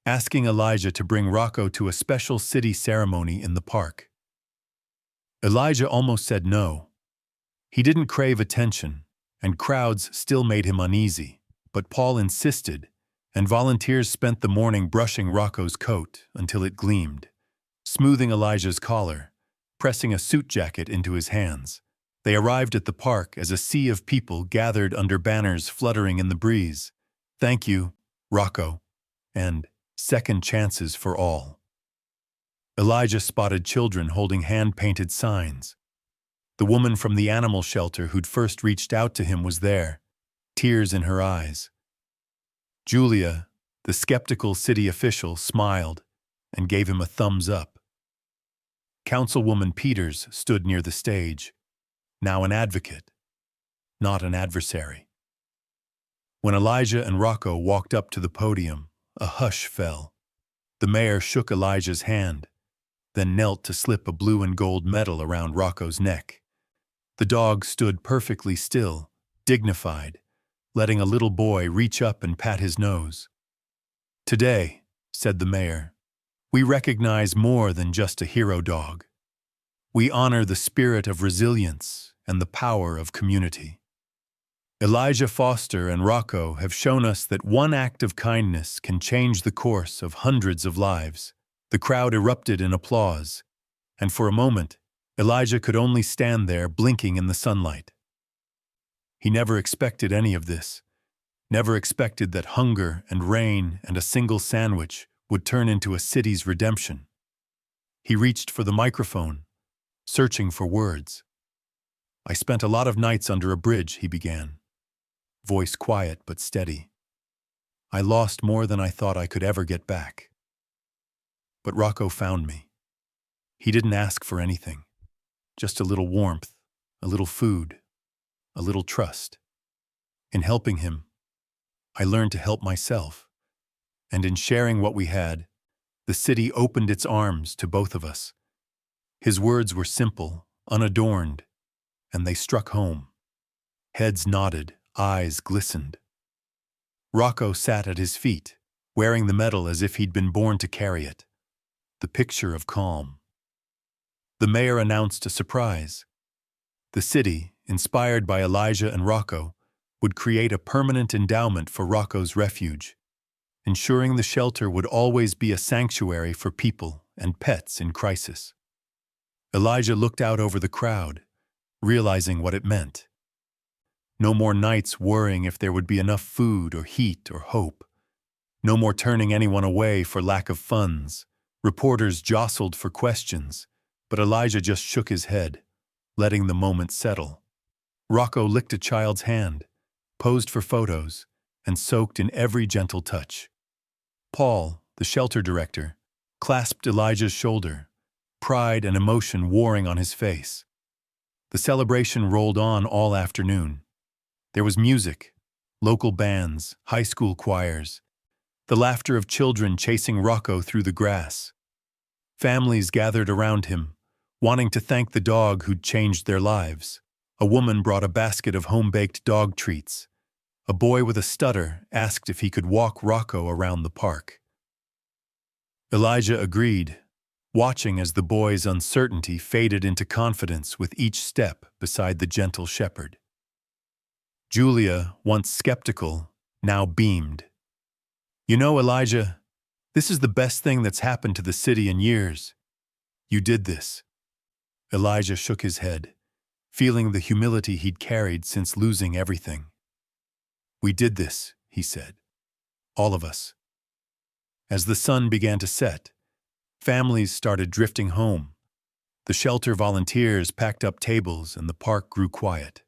asking Elijah to bring Rocco to a special city ceremony in the park. Elijah almost said no. He didn't crave attention, and crowds still made him uneasy, but Paul insisted, and volunteers spent the morning brushing Rocco's coat until it gleamed, smoothing Elijah's collar, pressing a suit jacket into his hands. They arrived at the park as a sea of people gathered under banners fluttering in the breeze. "Thank you, Rocco," and "Second chances for all." Elijah spotted children holding hand-painted signs. The woman from the animal shelter who'd first reached out to him was there, tears in her eyes. Julia, the skeptical city official, smiled and gave him a thumbs up. Councilwoman Peters stood near the stage, now an advocate, not an adversary. When Elijah and Rocco walked up to the podium, a hush fell. The mayor shook Elijah's hand, then knelt to slip a blue and gold medal around Rocco's neck. The dog stood perfectly still, dignified, letting a little boy reach up and pat his nose. "Today," said the mayor, "we recognize more than just a hero dog. We honor the spirit of resilience and the power of community. Elijah Foster and Rocco have shown us that one act of kindness can change the course of hundreds of lives." The crowd erupted in applause, and for a moment, Elijah could only stand there blinking in the sunlight. He never expected any of this, never expected that hunger and rain and a single sandwich would turn into a city's redemption. He reached for the microphone, searching for words. "I spent a lot of nights under a bridge," he began, voice quiet but steady. "I lost more than I thought I could ever get back. But Rocco found me. He didn't ask for anything, just a little warmth, a little food, a little trust. In helping him, I learned to help myself. And in sharing what we had, the city opened its arms to both of us." His words were simple, unadorned, and they struck home. Heads nodded, eyes glistened. Rocco sat at his feet, wearing the medal as if he'd been born to carry it. The picture of calm. The mayor announced a surprise. The city, inspired by Elijah and Rocco, would create a permanent endowment for Rocco's refuge, ensuring the shelter would always be a sanctuary for people and pets in crisis. Elijah looked out over the crowd, realizing what it meant. No more nights worrying if there would be enough food or heat or hope. No more turning anyone away for lack of funds. Reporters jostled for questions, but Elijah just shook his head, letting the moment settle. Rocco licked a child's hand, posed for photos, and soaked in every gentle touch. Paul, the shelter director, clasped Elijah's shoulder, pride and emotion warring on his face. The celebration rolled on all afternoon. There was music, local bands, high school choirs, the laughter of children chasing Rocco through the grass. Families gathered around him, wanting to thank the dog who'd changed their lives. A woman brought a basket of home-baked dog treats. A boy with a stutter asked if he could walk Rocco around the park. Elijah agreed, watching as the boy's uncertainty faded into confidence with each step beside the gentle shepherd. Julia, once skeptical, now beamed. "You know, Elijah, this is the best thing that's happened to the city in years. You did this." Elijah shook his head, feeling the humility he'd carried since losing everything. "We did this," he said. "All of us." As the sun began to set, families started drifting home. The shelter volunteers packed up tables and the park grew quiet.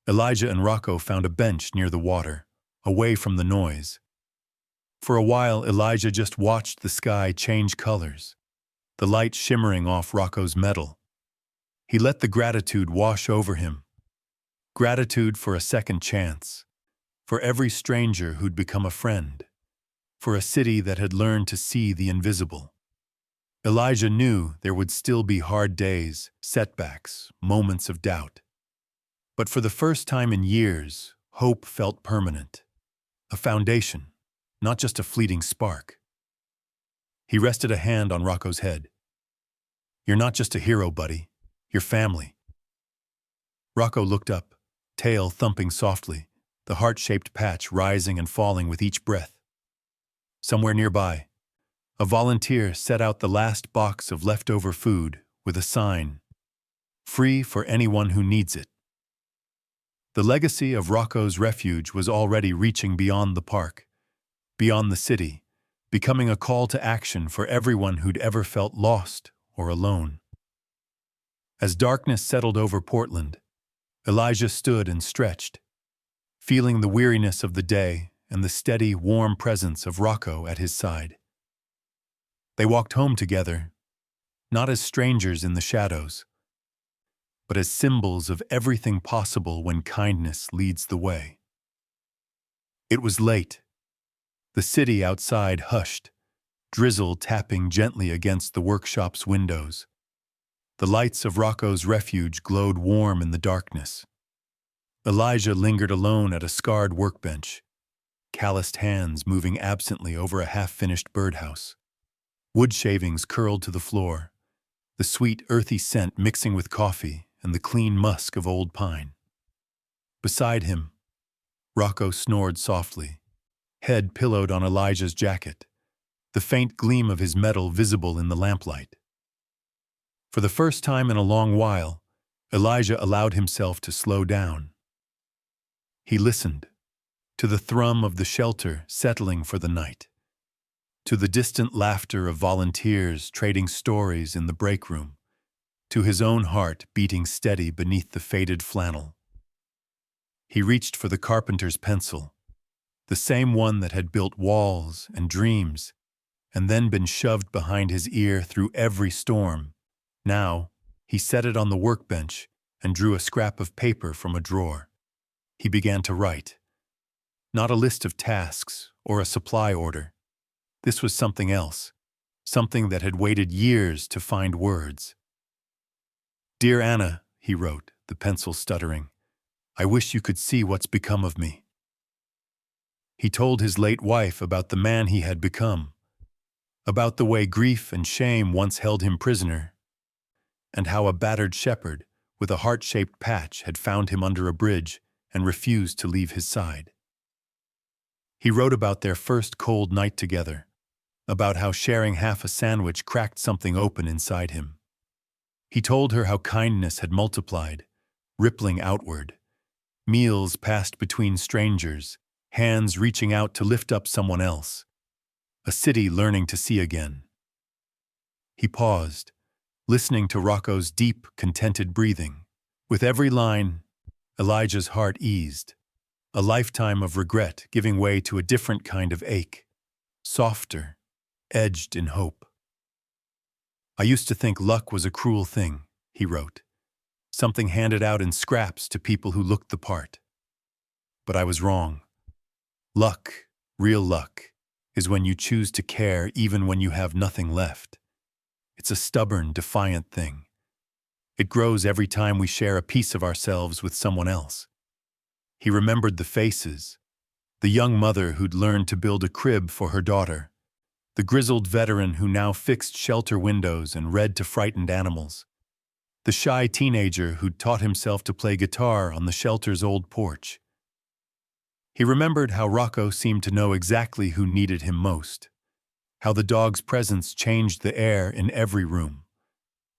Elijah and Rocco found a bench near the water, away from the noise. For a while, Elijah just watched the sky change colors, the light shimmering off Rocco's medal. He let the gratitude wash over him. Gratitude for a second chance, for every stranger who'd become a friend, for a city that had learned to see the invisible. Elijah knew there would still be hard days, setbacks, moments of doubt. But for the first time in years, hope felt permanent, a foundation, not just a fleeting spark. He rested a hand on Rocco's head. "You're not just a hero, buddy. You're family." Rocco looked up, tail thumping softly, the heart-shaped patch rising and falling with each breath. Somewhere nearby, a volunteer set out the last box of leftover food with a sign, "Free for anyone who needs it." The legacy of Rocco's refuge was already reaching beyond the park, beyond the city, becoming a call to action for everyone who'd ever felt lost or alone. As darkness settled over Portland, Elijah stood and stretched, feeling the weariness of the day and the steady, warm presence of Rocco at his side. They walked home together, not as strangers in the shadows, but as symbols of everything possible when kindness leads the way. It was late. The city outside hushed, drizzle tapping gently against the workshop's windows. The lights of Rocco's refuge glowed warm in the darkness. Elijah lingered alone at a scarred workbench, calloused hands moving absently over a half-finished birdhouse. Wood shavings curled to the floor, the sweet, earthy scent mixing with coffee and the clean musk of old pine. Beside him, Rocco snored softly, head pillowed on Elijah's jacket, the faint gleam of his metal visible in the lamplight. For the first time in a long while, Elijah allowed himself to slow down. He listened to the thrum of the shelter settling for the night, to the distant laughter of volunteers trading stories in the break room, to his own heart beating steady beneath the faded flannel. He reached for the carpenter's pencil, the same one that had built walls and dreams, and then been shoved behind his ear through every storm. Now, he set it on the workbench and drew a scrap of paper from a drawer. He began to write. Not a list of tasks or a supply order. This was something else, something that had waited years to find words. "Dear Anna," he wrote, the pencil stuttering, "I wish you could see what's become of me." He told his late wife about the man he had become, about the way grief and shame once held him prisoner, and how a battered shepherd with a heart-shaped patch had found him under a bridge and refused to leave his side. He wrote about their first cold night together, about how sharing half a sandwich cracked something open inside him. He told her how kindness had multiplied, rippling outward, meals passed between strangers, hands reaching out to lift up someone else, a city learning to see again. He paused, listening to Rocco's deep, contented breathing. With every line, Elijah's heart eased, a lifetime of regret giving way to a different kind of ache, softer, edged in hope. "I used to think luck was a cruel thing," he wrote, "something handed out in scraps to people who looked the part. But I was wrong. Luck, real luck, is when you choose to care even when you have nothing left. It's a stubborn, defiant thing. It grows every time we share a piece of ourselves with someone else." He remembered the faces, the young mother who'd learned to build a crib for her daughter, the grizzled veteran who now fixed shelter windows and read to frightened animals, the shy teenager who'd taught himself to play guitar on the shelter's old porch. He remembered how Rocco seemed to know exactly who needed him most, how the dog's presence changed the air in every room.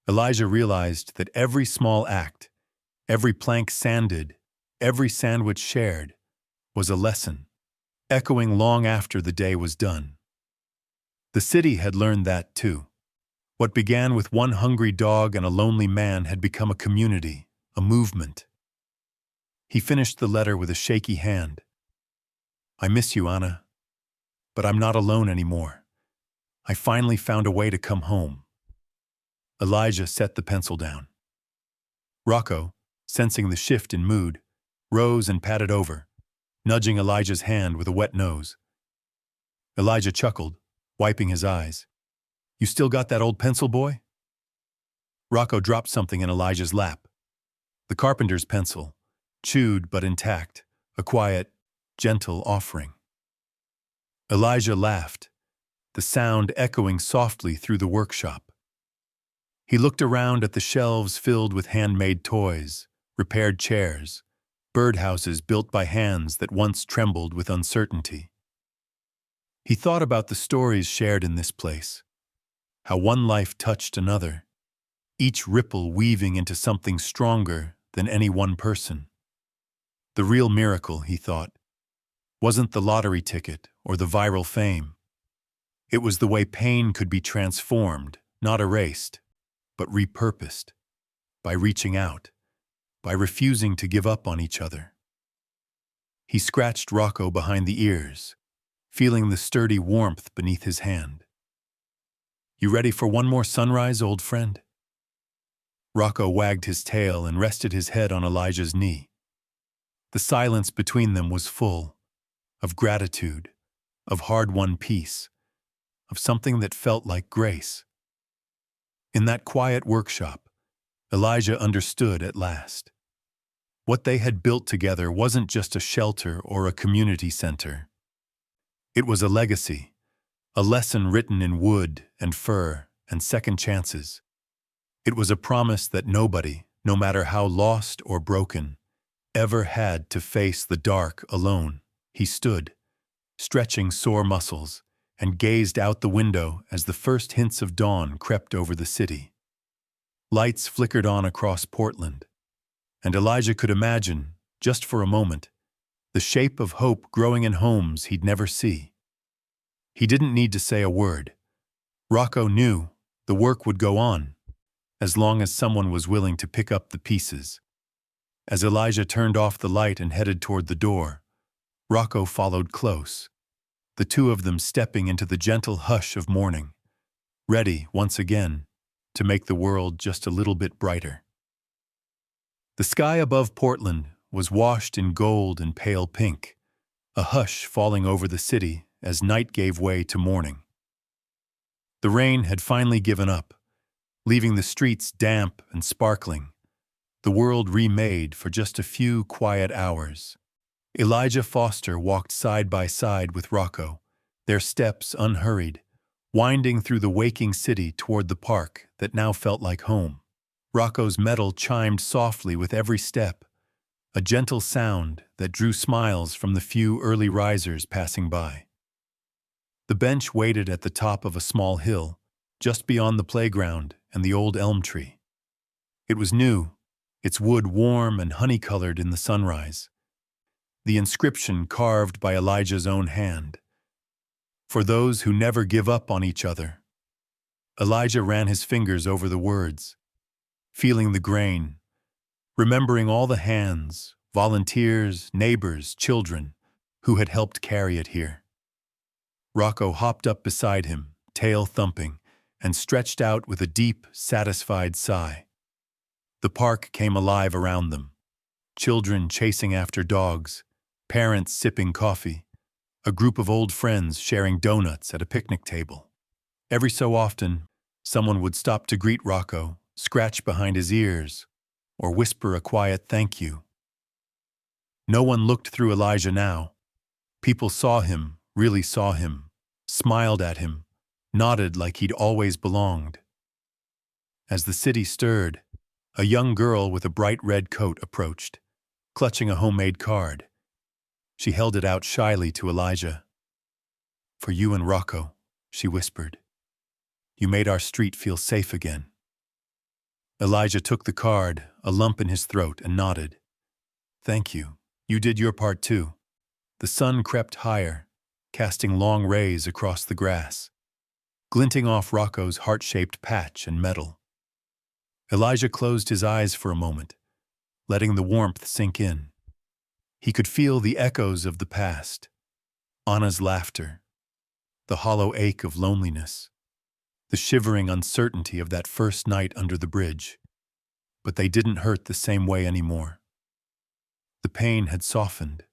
Elijah realized that every small act, every plank sanded, every sandwich shared, was a lesson, echoing long after the day was done. The city had learned that too. What began with one hungry dog and a lonely man had become a community, a movement. He finished the letter with a shaky hand. "I miss you, Anna. But I'm not alone anymore. I finally found a way to come home." Elijah set the pencil down. Rocco, sensing the shift in mood, rose and padded over, nudging Elijah's hand with a wet nose. Elijah chuckled, wiping his eyes. "You still got that old pencil, boy?" Rocco dropped something in Elijah's lap. The carpenter's pencil, chewed but intact, a quiet, gentle offering. Elijah laughed, the sound echoing softly through the workshop. He looked around at the shelves filled with handmade toys, repaired chairs, birdhouses built by hands that once trembled with uncertainty. He thought about the stories shared in this place, how one life touched another, each ripple weaving into something stronger than any one person. The real miracle, he thought, wasn't the lottery ticket or the viral fame. It was the way pain could be transformed, not erased, but repurposed, by reaching out, by refusing to give up on each other. He scratched Rocco behind the ears, feeling the sturdy warmth beneath his hand. "You ready for one more sunrise, old friend?" Rocco wagged his tail and rested his head on Elijah's knee. The silence between them was full, of gratitude, of hard-won peace, of something that felt like grace. In that quiet workshop, Elijah understood at last. What they had built together wasn't just a shelter or a community center. It was a legacy, a lesson written in wood and fur and second chances. It was a promise that nobody, no matter how lost or broken, ever had to face the dark alone. He stood, stretching sore muscles, and gazed out the window as the first hints of dawn crept over the city. Lights flickered on across Portland, and Elijah could imagine, just for a moment, the shape of hope growing in homes he'd never see. He didn't need to say a word. Rocco knew the work would go on, as long as someone was willing to pick up the pieces. As Elijah turned off the light and headed toward the door, Rocco followed close, the two of them stepping into the gentle hush of morning, ready, once again, to make the world just a little bit brighter. The sky above Portland was washed in gold and pale pink, a hush falling over the city as night gave way to morning. The rain had finally given up, leaving the streets damp and sparkling, the world remade for just a few quiet hours. Elijah Foster walked side by side with Rocco, their steps unhurried, winding through the waking city toward the park that now felt like home. Rocco's metal chimed softly with every step, a gentle sound that drew smiles from the few early risers passing by. The bench waited at the top of a small hill, just beyond the playground and the old elm tree. It was new, its wood warm and honey-colored in the sunrise. The inscription carved by Elijah's own hand. For those who never give up on each other. Elijah ran his fingers over the words, feeling the grain, remembering all the hands, volunteers, neighbors, children, who had helped carry it here. Rocco hopped up beside him, tail thumping, and stretched out with a deep, satisfied sigh. The park came alive around them, children chasing after dogs, parents sipping coffee, a group of old friends sharing donuts at a picnic table. Every so often, someone would stop to greet Rocco, scratch behind his ears, or whisper a quiet thank you. No one looked through Elijah now. People saw him, really saw him, smiled at him, nodded like he'd always belonged. As the city stirred, a young girl with a bright red coat approached, clutching a homemade card. She held it out shyly to Elijah. "For you and Rocco," she whispered. "You made our street feel safe again." Elijah took the card, a lump in his throat, and nodded. "Thank you. You did your part too." The sun crept higher, casting long rays across the grass, glinting off Rocco's heart-shaped patch and metal. Elijah closed his eyes for a moment, letting the warmth sink in. He could feel the echoes of the past, Anna's laughter, the hollow ache of loneliness, the shivering uncertainty of that first night under the bridge. But they didn't hurt the same way anymore. The pain had softened,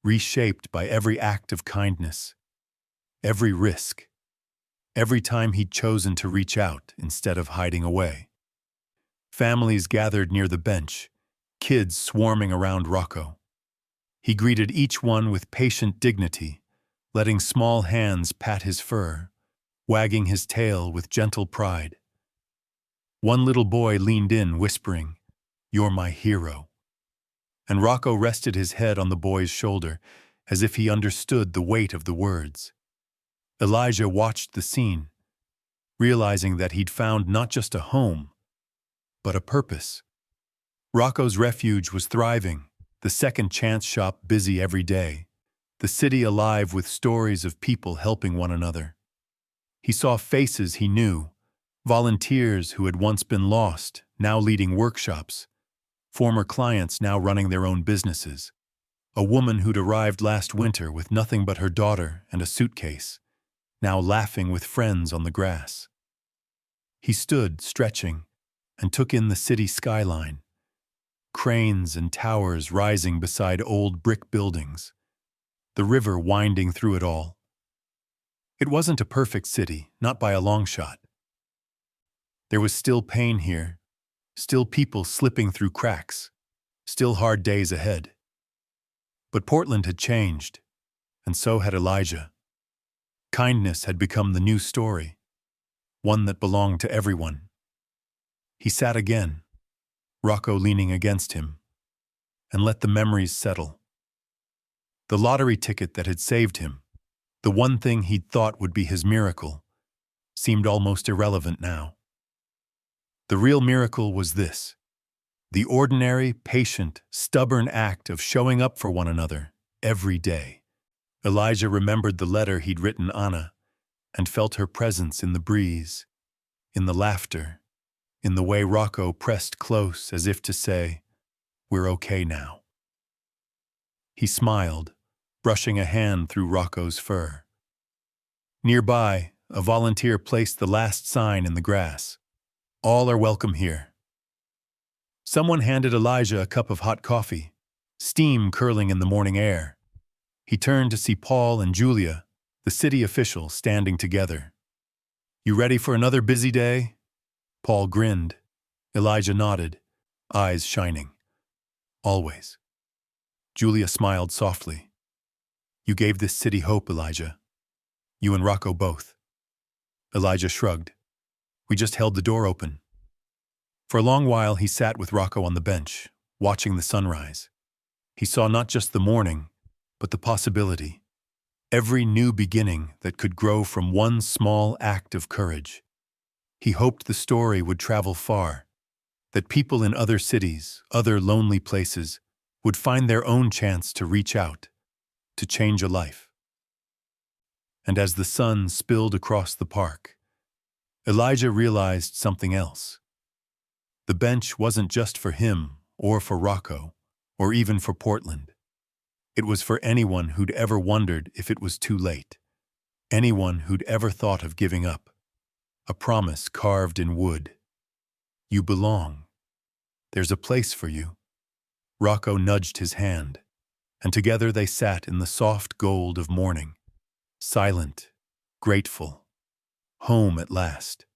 reshaped by every act of kindness, every risk, every time he'd chosen to reach out instead of hiding away. Families gathered near the bench, kids swarming around Rocco. He greeted each one with patient dignity, letting small hands pat his fur, wagging his tail with gentle pride. One little boy leaned in, whispering, "You're my hero." And Rocco rested his head on the boy's shoulder, as if he understood the weight of the words. Elijah watched the scene, realizing that he'd found not just a home, but a purpose. Rocco's refuge was thriving, the second chance shop busy every day, the city alive with stories of people helping one another. He saw faces he knew, volunteers who had once been lost, now leading workshops, former clients now running their own businesses, a woman who'd arrived last winter with nothing but her daughter and a suitcase, now laughing with friends on the grass. He stood, stretching, and took in the city skyline, cranes and towers rising beside old brick buildings, the river winding through it all. It wasn't a perfect city, not by a long shot. There was still pain here, still people slipping through cracks, still hard days ahead. But Portland had changed, and so had Elijah. Kindness had become the new story, one that belonged to everyone. He sat again, Rocco leaning against him, and let the memories settle. The lottery ticket that had saved him, the one thing he'd thought would be his miracle, seemed almost irrelevant now. The real miracle was this: the ordinary, patient, stubborn act of showing up for one another every day. Elijah remembered the letter he'd written Anna and felt her presence in the breeze, in the laughter, in the way Rocco pressed close as if to say, "We're okay now." He smiled, brushing a hand through Rocco's fur. Nearby, a volunteer placed the last sign in the grass. "All are welcome here." Someone handed Elijah a cup of hot coffee, steam curling in the morning air. He turned to see Paul and Julia, the city officials, standing together. "You ready for another busy day?" Paul grinned. Elijah nodded, eyes shining. "Always." Julia smiled softly. "You gave this city hope, Elijah. You and Rocco both." Elijah shrugged. "We just held the door open." For a long while he sat with Rocco on the bench, watching the sunrise. He saw not just the morning, but the possibility. Every new beginning that could grow from one small act of courage. He hoped the story would travel far, that people in other cities, other lonely places, would find their own chance to reach out, to change a life. And as the sun spilled across the park, Elijah realized something else. The bench wasn't just for him, or for Rocco, or even for Portland. It was for anyone who'd ever wondered if it was too late, anyone who'd ever thought of giving up. A promise carved in wood. You belong. There's a place for you. Rocco nudged his hand, and together they sat in the soft gold of morning, silent, grateful, home at last.